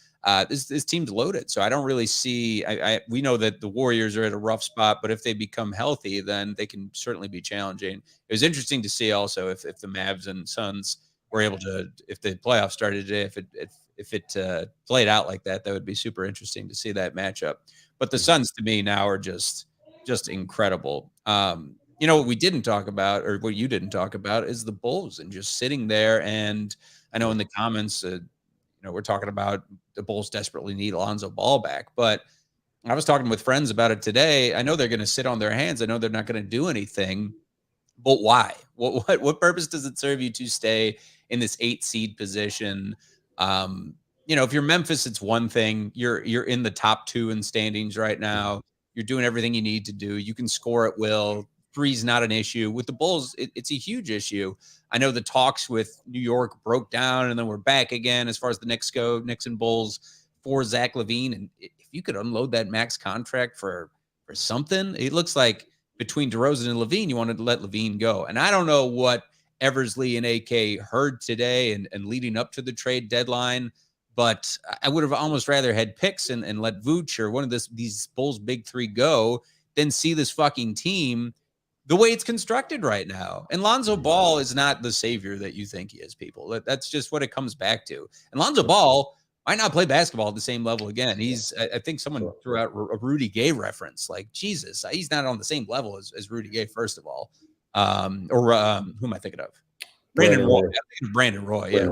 this team's loaded. So I don't really see. We know that the Warriors are at a rough spot, but if they become healthy, then they can certainly be challenging. It was interesting to see also if the Mavs and Suns were able to, if the playoffs started today, if it played out like that, that would be super interesting to see that matchup. But the Suns to me now are just incredible. What we didn't talk about, or what you didn't talk about, is the Bulls and just sitting there. And I know in the comments, we're talking about the Bulls desperately need Alonzo Ball back, but I was talking with friends about it today. I know they're going to sit on their hands. I know they're not going to do anything, but why? What purpose does it serve you to stay in this 8 seed position? If you're Memphis, it's one thing. You're in the top 2 in standings right now. You're doing everything you need to do. You can score at will. Three's not an issue. With the Bulls, it's a huge issue. I know the talks with New York broke down, and then we're back again as far as the Knicks go. Knicks and Bulls for Zach LaVine, and if you could unload that max contract for something, it looks like between DeRozan and LaVine, you wanted to let LaVine go. And I don't know what Eversley and AK heard today and leading up to the trade deadline, but I would have almost rather had picks and let Vooch or one of these Bulls big 3 go than see this fucking team the way it's constructed right now. And Lonzo Ball is not the savior that you think he is, people. That's just what it comes back to. And Lonzo Ball might not play basketball at the same level again. I think someone threw out a Rudy Gay reference. Like, Jesus, he's not on the same level as Rudy Gay, first of all. Who am I thinking of? Brandon Roy. I'm thinking of Brandon Roy. Yeah,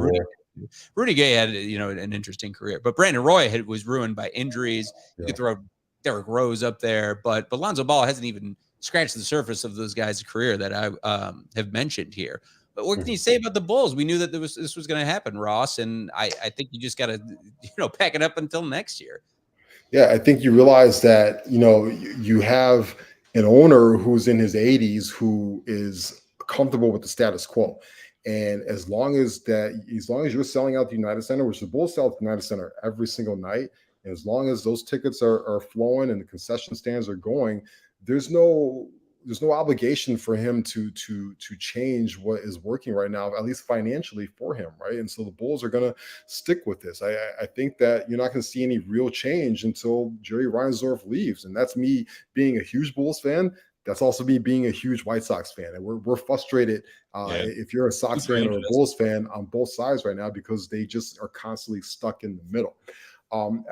Rudy Gay had, an interesting career, but Brandon Roy was ruined by injuries. You could throw Derrick Rose up there, but Lonzo Ball hasn't even scratched the surface of those guys' career that I have mentioned here. But what can you say about the Bulls? We knew that this was going to happen, Ross, and I think you just got to pack it up until next year. Yeah, I think you realize that you have an owner who's in his 80s who is comfortable with the status quo. And as long as you're selling out the United Center, which the Bulls sell at the United Center every single night, and as long as those tickets are flowing and the concession stands are going, there's no obligation for him to change what is working right now, at least financially for him, right? And so the Bulls are going to stick with this. I think that you're not going to see any real change until Jerry Reinsdorf leaves, and that's me being a huge Bulls fan. That's also me being a huge White Sox fan, and we're frustrated if you're a Sox fan or a Bulls fan on both sides right now because they just are constantly stuck in the middle.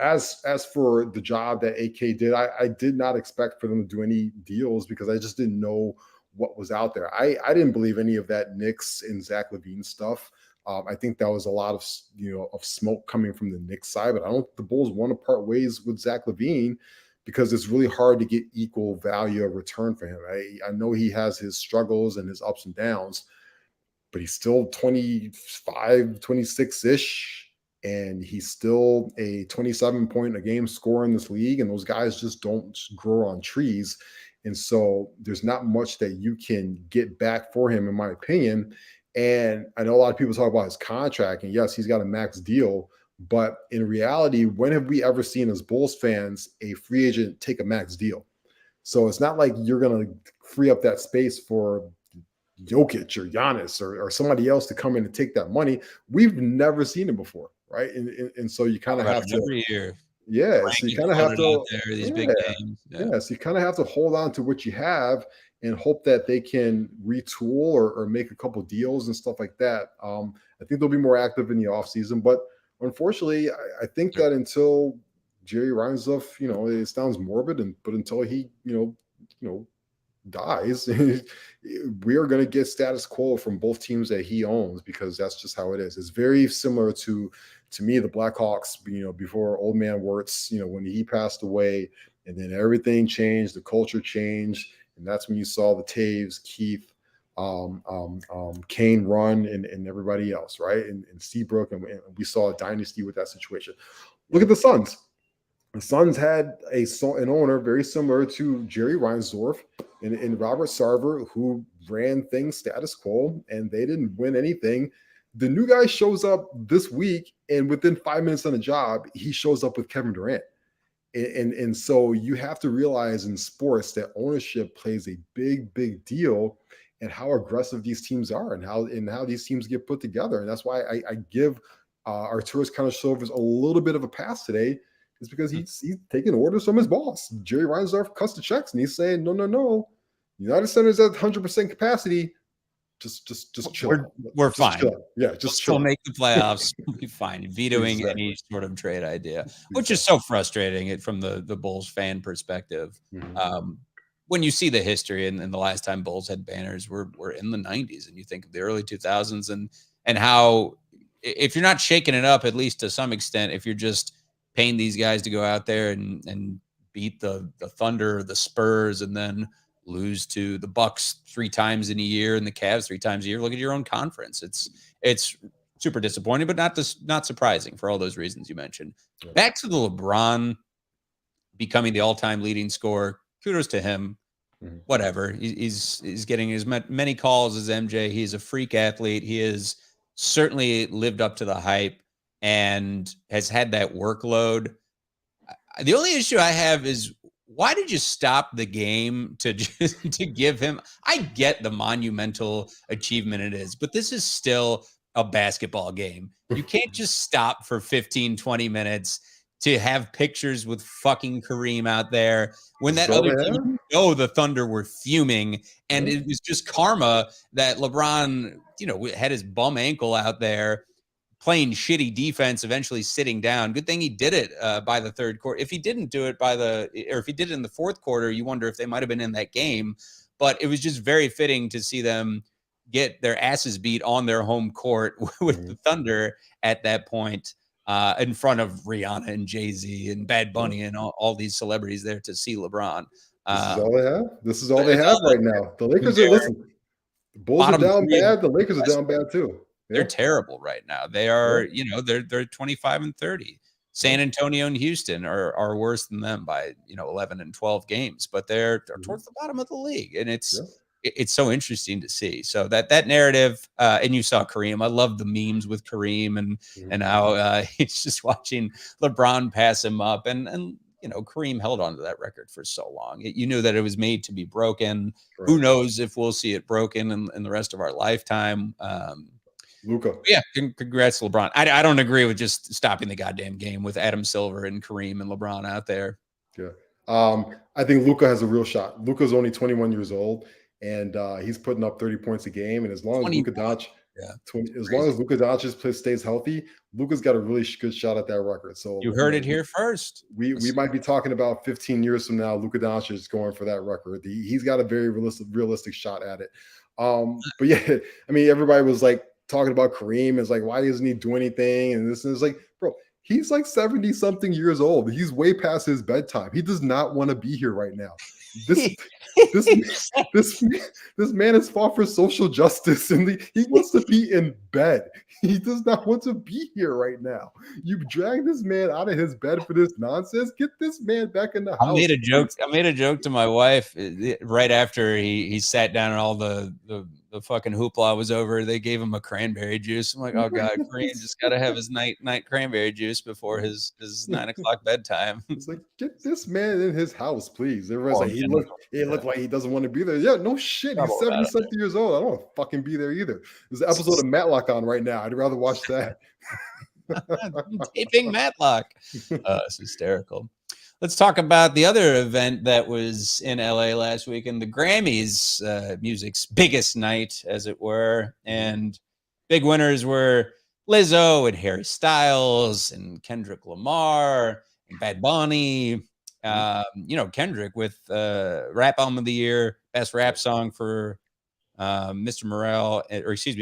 As for the job that AK did, I did not expect for them to do any deals because I just didn't know what was out there. I didn't believe any of that Knicks and Zach LaVine stuff. I think that was a lot of smoke coming from the Knicks side, but I don't think the Bulls want to part ways with Zach LaVine because it's really hard to get equal value of return for him. I know he has his struggles and his ups and downs, but he's still 25, 26-ish. and he's still a 27-point a game scorer in this league, and those guys just don't grow on trees. And so there's not much that you can get back for him, in my opinion. And I know a lot of people talk about his contract, and yes, he's got a max deal. But in reality, when have we ever seen as Bulls fans a free agent take a max deal? So it's not like you're going to free up that space for Jokic or Giannis or somebody else to come in and take that money. We've never seen it before, right? And so you kind of have to every year. yeah, so you kind of have to there, these big games. Yeah, so you kind of have to hold on to what you have and hope that they can retool or make a couple deals and stuff like that. I think they'll be more active in the offseason, but unfortunately, I think that until Jerry Reinsdorf, it sounds morbid, but until he, dies, we are going to get status quo from both teams that he owns, because that's just how it is. It's very similar to me, the Blackhawks, before Old Man Wirtz, when he passed away, and then everything changed, the culture changed, and that's when you saw the Taves, Keith, Kane run, and everybody else, right? And Seabrook, and we saw a dynasty with that situation. Look at the Suns. The Suns had an owner very similar to Jerry Reinsdorf and Robert Sarver, who ran things status quo, and they didn't win anything. The new guy shows up this week, and within 5 minutes on the job, he shows up with Kevin Durant. And so you have to realize in sports that ownership plays a big, big deal, and how aggressive these teams are, and how these teams get put together. And that's why I give Arturas Karnisovas a little bit of a pass today, is because he's taking orders from his boss. Jerry Reinsdorf cuts the checks, and he's saying, no. United Center's at 100% capacity. Just chill. We're fine. Chill. Yeah, just chill. We'll make the playoffs. We'll be fine. Vetoing any sort of trade idea, which is so frustrating from the Bulls fan perspective. Mm-hmm. When you see the history, and the last time Bulls had banners were in the 90s, and you think of the early 2000s, and how, if you're not shaking it up, at least to some extent, if you're just paying these guys to go out there and beat the Thunder, the Spurs, and then lose to the Bucks 3 times in a year and the Cavs 3 times a year, look at your own conference. It's super disappointing, but not surprising for all those reasons you mentioned. Yeah. Back to the LeBron becoming the all-time leading scorer. Kudos to him. Mm-hmm. Whatever. He's getting as many calls as MJ. He's a freak athlete. He has certainly lived up to the hype and has had that workload. The only issue I have is, why did you stop the game to give him? I get the monumental achievement it is, but this is still a basketball game. You can't just stop for 15, 20 minutes to have pictures with fucking Kareem out there when that other team, the Thunder were fuming, and it was just karma that LeBron, had his bum ankle out there playing shitty defense, eventually sitting down. Good thing he did it by the third quarter. If he didn't do it if he did it in the fourth quarter, you wonder if they might have been in that game. But it was just very fitting to see them get their asses beat on their home court with the Thunder at that point, in front of Rihanna and Jay-Z and Bad Bunny and all these celebrities there to see LeBron. This is all they have right now. The Lakers are, listen, the Bulls are down bad. The Lakers are down bad too. They're terrible right now. They are, they're 25 and 30. San Antonio and Houston are worse than them by, 11 and 12 games, but they're towards the bottom of the league. And it's so interesting to see. So that narrative, and you saw Kareem. I love the memes with Kareem and how he's just watching LeBron pass him up. And Kareem held on to that record for so long. You knew that it was made to be broken. Right. Who knows if we'll see it broken in the rest of our lifetime. Luka. Yeah, congrats, LeBron. I don't agree with just stopping the goddamn game with Adam Silver and Kareem and LeBron out there. Yeah. I think Luka has a real shot. Luka's only 21 years old, and he's putting up 30 points a game. And as long as Luka Doncic, long as Luka Doncic stays healthy, Luka's got a really good shot at that record. So you heard it here first. We might be talking about 15 years from now, Luka Doncic is going for that record. He's got a very realistic shot at it. But yeah, I mean, everybody was like talking about Kareem. It's like, why doesn't he do anything? And this is like, bro, He's like 70 something years old. He's way past his bedtime. He does not want to be here right now. This this this this man has fought for social justice, and he wants to be in bed. He does not want to be here right now. You drag this man out of his bed for this nonsense. Get this man back in the house. I made a joke to my wife right after he sat down and all the fucking hoopla was over. They gave him a cranberry juice. I'm like, oh god, Korean just got to have his night cranberry juice before his 9 o'clock bedtime. It's like, get this man in his house, please. Everyone's like, he looked like he doesn't want to be there. Yeah, no shit. He's 70 something years old. I don't want to fucking be there either. There's an episode of Matlock on right now. I'd rather watch that. Taping Matlock. It's hysterical. Let's talk about the other event that was in LA last weekend, the Grammys, music's biggest night, as it were. And big winners were Lizzo and Harry Styles and Kendrick Lamar and Bad Bunny. Kendrick with Rap Album of the Year, Best Rap Song for Mr. Morale,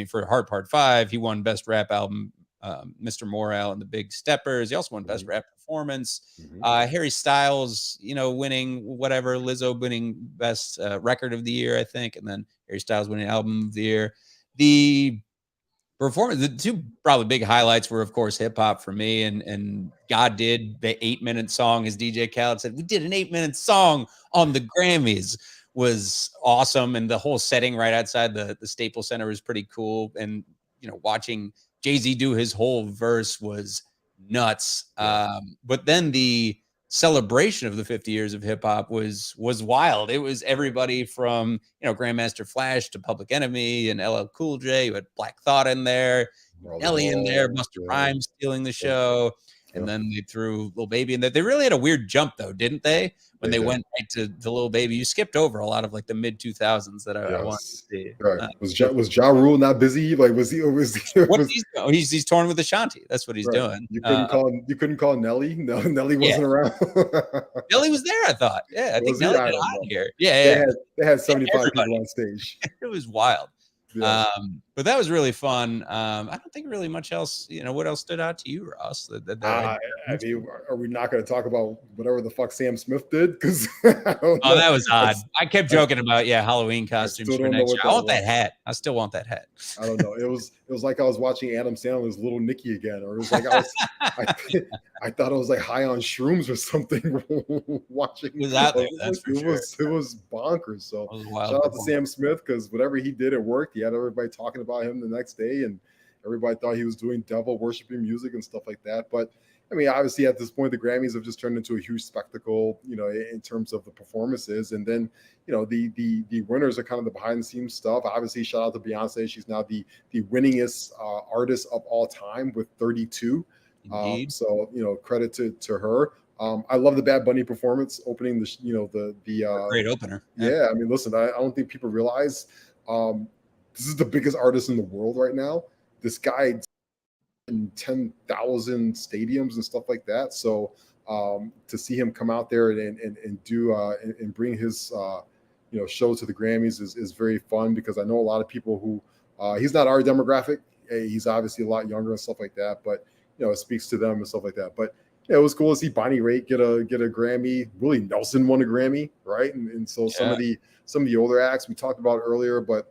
for Hard Part 5. He won Best Rap Album, Mr. Morale and the Big Steppers. He also won Best Rap Performance. Harry Styles, winning whatever. Lizzo winning Best Record of the Year, I think. And then Harry Styles winning Album of the Year. The performance, the two probably big highlights were, of course, hip hop for me. And God did the 8-minute song, as DJ Khaled said. We did an 8-minute song on the Grammys. Was awesome. And the whole setting right outside the Staples Center was pretty cool. And, watching Jay-Z do his whole verse was nuts. But then the celebration of the 50 years of hip hop was wild. It was everybody from, Grandmaster Flash to Public Enemy and LL Cool J. You had Black Thought in there, Nelly in there, Busta Rhymes stealing the show. And then they threw Lil Baby in there. They really had a weird jump, though, didn't they? When they went right to Lil Baby, you skipped over a lot of like the mid 2000s that I wanted to see. Right. Was Ja Rule not busy? Like, was he? He's torn with Ashanti. That's what he's doing. You couldn't call Nelly. No, Nelly wasn't around. Nelly was there. I thought. Yeah, I think Nelly got hot here. Yeah. They had 75 people on stage. It was wild. Yeah. But that was really fun. I don't think really much else. What else stood out to you, Ross? Are we not going to talk about whatever the fuck Sam Smith did? Because that was odd. I kept joking about Halloween costumes for next year. I want that hat. I still want that hat. I don't know. It was like I was watching Adam Sandler's Little Nicky again, or it was like I thought I was like high on shrooms or something. Watching it was out there. It was bonkers. So shout out to Sam Smith, because whatever he did, it worked. He had everybody talking about him the next day, and everybody thought he was doing devil worshiping music and stuff like that. But obviously at this point, the Grammys have just turned into a huge spectacle, in terms of the performances. And then, the winners are kind of the behind the scenes stuff. Obviously, shout out to Beyonce. She's now the winningest artist of all time with 32. So, credit to her. I love the Bad Bunny performance opening the great opener. Yeah. Listen, I don't think people realize, this is the biggest artist in the world right now. This guy in 10,000 stadiums and stuff like that. So to see him come out there and do and bring his show to the Grammys is very fun, because I know a lot of people who he's not our demographic. He's obviously a lot younger and stuff like that, but it speaks to them and stuff like that. But it was cool to see Bonnie Raitt get a Grammy. Willie Nelson won a Grammy, right? And so some of the older acts we talked about earlier, but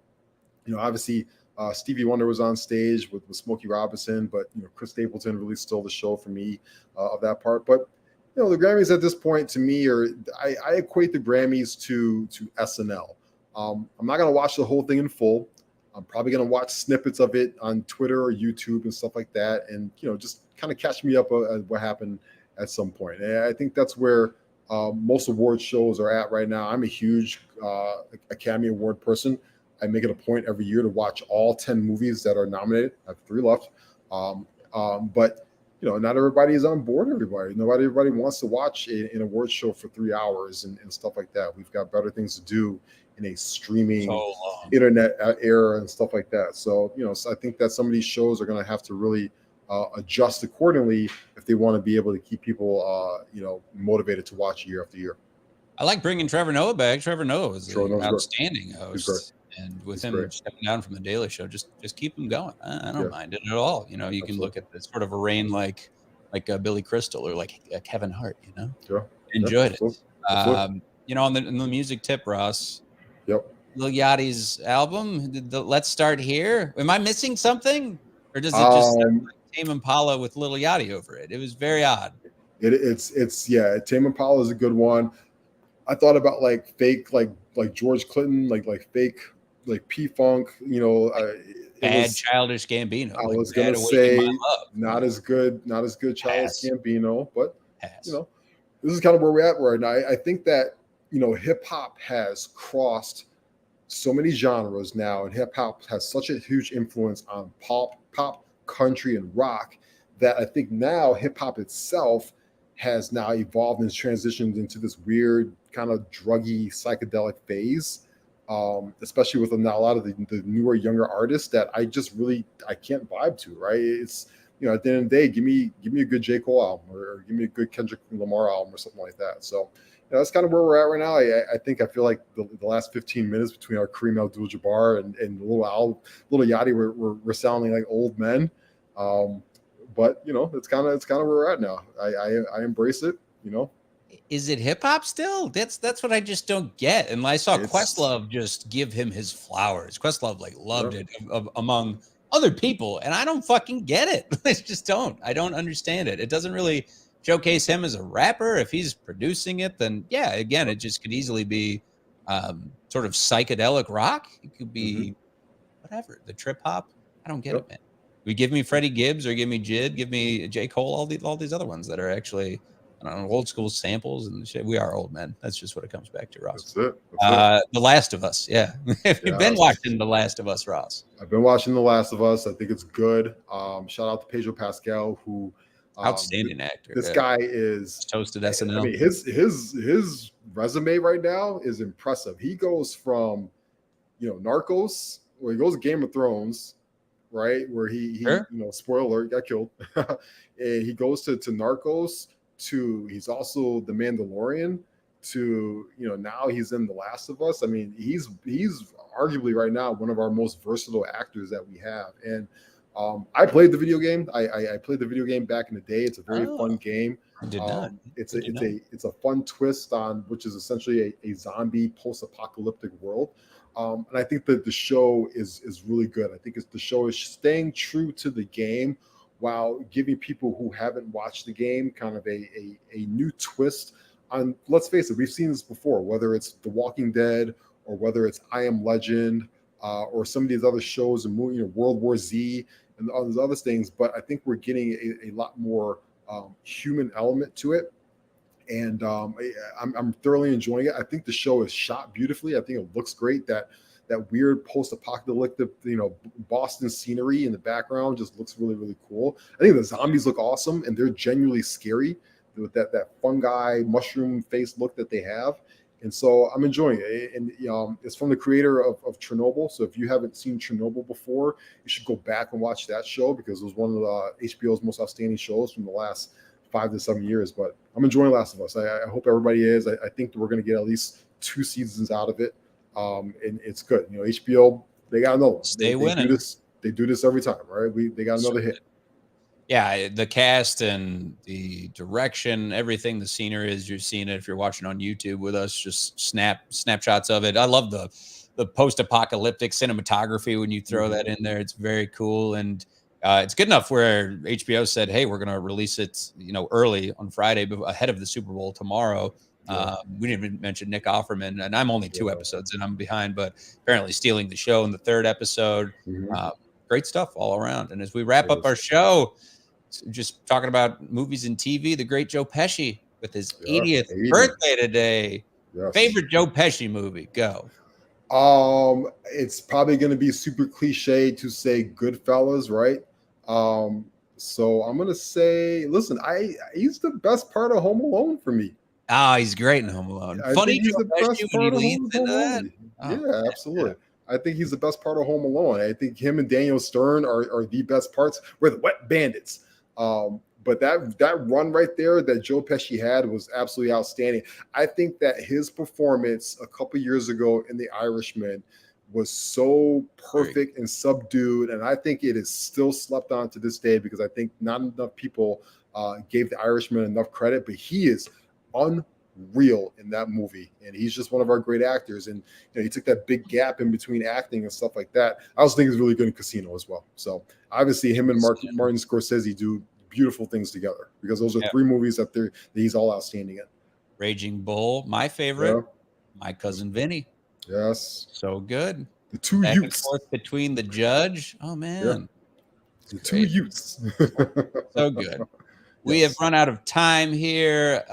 obviously Stevie Wonder was on stage with Smokey Robinson, but Chris Stapleton really stole the show for me of that part. But the Grammys at this point, to me, I equate the Grammys to SNL. I'm not gonna watch the whole thing in full. I'm probably gonna watch snippets of it on Twitter or YouTube and stuff like that, and just kind of catch me up at what happened at some point. And I think that's where most award shows are at right now. I'm a huge Academy Award person. I make it a point every year to watch all 10 movies that are nominated. I have 3 left. But not everybody is on board. Everybody wants to watch an award show for 3 hours and stuff like that. We've got better things to do in a streaming internet era and stuff like that. So, so I think that some of these shows are going to have to really adjust accordingly if they want to be able to keep people, motivated to watch year after year. I like bringing Trevor Noah back. Trevor Noah was an outstanding host. And with him stepping down from the Daily Show, just keep him going. I don't mind it at all. You can look at this sort of a reign like like Billy Crystal or like Kevin Hart, you know. Yeah. Enjoyed it. Absolutely. You know, on the music tip, Ross, Yep. Lil Yachty's album, the Let's Start Here. Am I missing something, or does it just sound Um, like Tame Impala with Lil Yachty over it? It was very odd. it's yeah. Tame Impala is a good one. I thought about like fake, like George Clinton, like fake, like P Funk. You know, it Bad was. Childish Gambino, I like was Bad gonna Awaken My say Love. not as good, Childish Pass. Gambino, but you Pass. know, this is kind of where we're at right now. I think that hip hop has crossed so many genres now, and hip hop has such a huge influence on pop, country, and rock that I think now hip hop itself has now evolved and transitioned into this weird kind of druggy psychedelic phase. Especially with now a lot of the newer, younger artists that I can't vibe to. Right? It's at the end of the day, give me a good J. Cole album or give me a good Kendrick Lamar album or something like that. So that's kind of where we're at right now. I feel like the last 15 minutes between our Kareem Abdul-Jabbar and Little Yachty, we're sounding like old men. But it's kind of where we're at now. I embrace it. Is it hip hop still? That's what I just don't get. And I saw Questlove just give him his flowers. Questlove loved it among other people, and I don't fucking get it. I just don't. I don't understand it. It doesn't really showcase him as a rapper. If he's producing it, then yeah, again, it just could easily be sort of psychedelic rock. It could be whatever, the trip hop. I don't get it, man. We give me Freddie Gibbs or give me Jid, give me J. Cole, all these other ones that are actually, I don't know, old school samples and shit. We are old men. That's just what it comes back to, Ross. That's it. The Last of Us. Yeah. Have you been watching The Last of Us, Ross? I've been watching The Last of Us. I think it's good. Shout out to Pedro Pascal, who outstanding actor. This guy is toasted SNL. I mean, his resume right now is impressive. He goes from Narcos, where he goes to Game of Thrones, right, where he sure. Spoiler alert, got killed. And he goes to Narcos, to he's also the Mandalorian, to now he's in The Last of Us. I mean, he's arguably right now one of our most versatile actors that we have. And I played the video game. I played the video game back in the day. It's a very fun game. I did not. It's a fun twist on which is essentially a zombie post-apocalyptic world. And I think that the show is really good. I think the show is staying true to the game while giving people who haven't watched the game kind of a new twist on, let's face it, we've seen this before, whether it's The Walking Dead or whether it's I Am Legend or some of these other shows and World War Z and all these other things. But I think we're getting a lot more human element to it. And I'm thoroughly enjoying it. I think the show is shot beautifully. I think it looks great. That weird post-apocalyptic, Boston scenery in the background just looks really, really cool. I think the zombies look awesome, and they're genuinely scary with that fungi mushroom face look that they have. And so I'm enjoying it. And it's from the creator of Chernobyl. So if you haven't seen Chernobyl before, you should go back and watch that show because it was one of the HBO's most outstanding shows from the last 5 to 7 years. But I'm enjoying Last of Us. I hope everybody is. I think that we're going to get at least 2 seasons out of it. And it's good. HBO, they got another one. Stay winning. They do this every time, right? They got another hit. Yeah, the cast and the direction, everything, the scenery is, you're seeing it if you're watching on YouTube with us, just snapshots of it. I love the post-apocalyptic cinematography when you throw that in there. It's very cool. And it's good enough where HBO said, hey, we're going to release it, early on Friday ahead of the Super Bowl tomorrow. We didn't even mention Nick Offerman, and I'm only 2 episodes and I'm behind, but apparently stealing the show in the 3rd episode. Great stuff all around. And as we wrap up our show, just talking about movies and TV, the great Joe Pesci with his 80th birthday today. Yes. Favorite Joe Pesci movie? Go. It's probably going to be super cliche to say Goodfellas, right? So I'm going to say, listen, he's the best part of Home Alone for me. Oh, he's great in Home Alone. Funny Joe Pesci when he leans into that. Yeah, absolutely. I think he's the best part of Home Alone. I think him and Daniel Stern are the best parts. We're the wet bandits. But that run right there that Joe Pesci had was absolutely outstanding. I think that his performance a couple years ago in The Irishman was so perfect and subdued, and I think it is still slept on to this day because I think not enough people gave The Irishman enough credit, but he is unreal in that movie, and he's just one of our great actors. And he took that big gap in between acting and stuff like that. I also think he's really good in Casino as well. So obviously, him and Martin Scorsese do beautiful things together, because those are 3 movies that he's all outstanding in. Raging Bull, my favorite. My Cousin Vinny. Yes, so good. The two Back youths and forth between the judge. Oh man, the 2 youths. So good. We have run out of time here.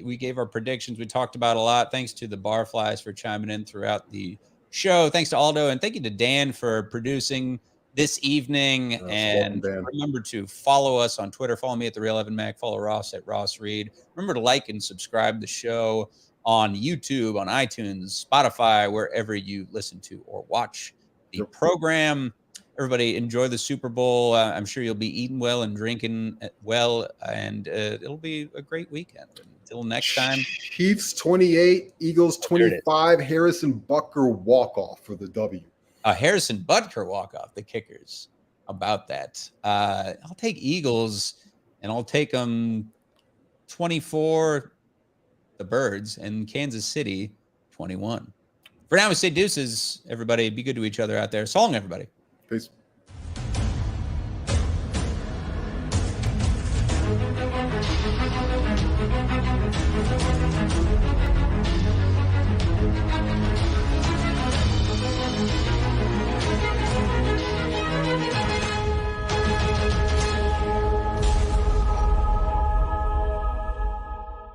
We gave our predictions. We talked about a lot. Thanks to the Barflies for chiming in throughout the show. Thanks to Aldo, and thank you to Dan for producing this evening. And welcome, remember to follow us on Twitter. Follow me at The Real Evan Mac. Follow Ross at Ross Read. Remember to like and subscribe the show on YouTube, on iTunes, Spotify, wherever you listen to or watch the program. Everybody enjoy the Super Bowl. I'm sure you'll be eating well and drinking well, and it'll be a great weekend. Until next time. Chiefs 28, Eagles 25, Harrison Butker walk-off for the W. Harrison Butker walk-off, the kickers. About that. I'll take Eagles, and I'll take them 24, the Birds, and Kansas City 21. For now, we say deuces, everybody. Be good to each other out there. So long, everybody. Peace.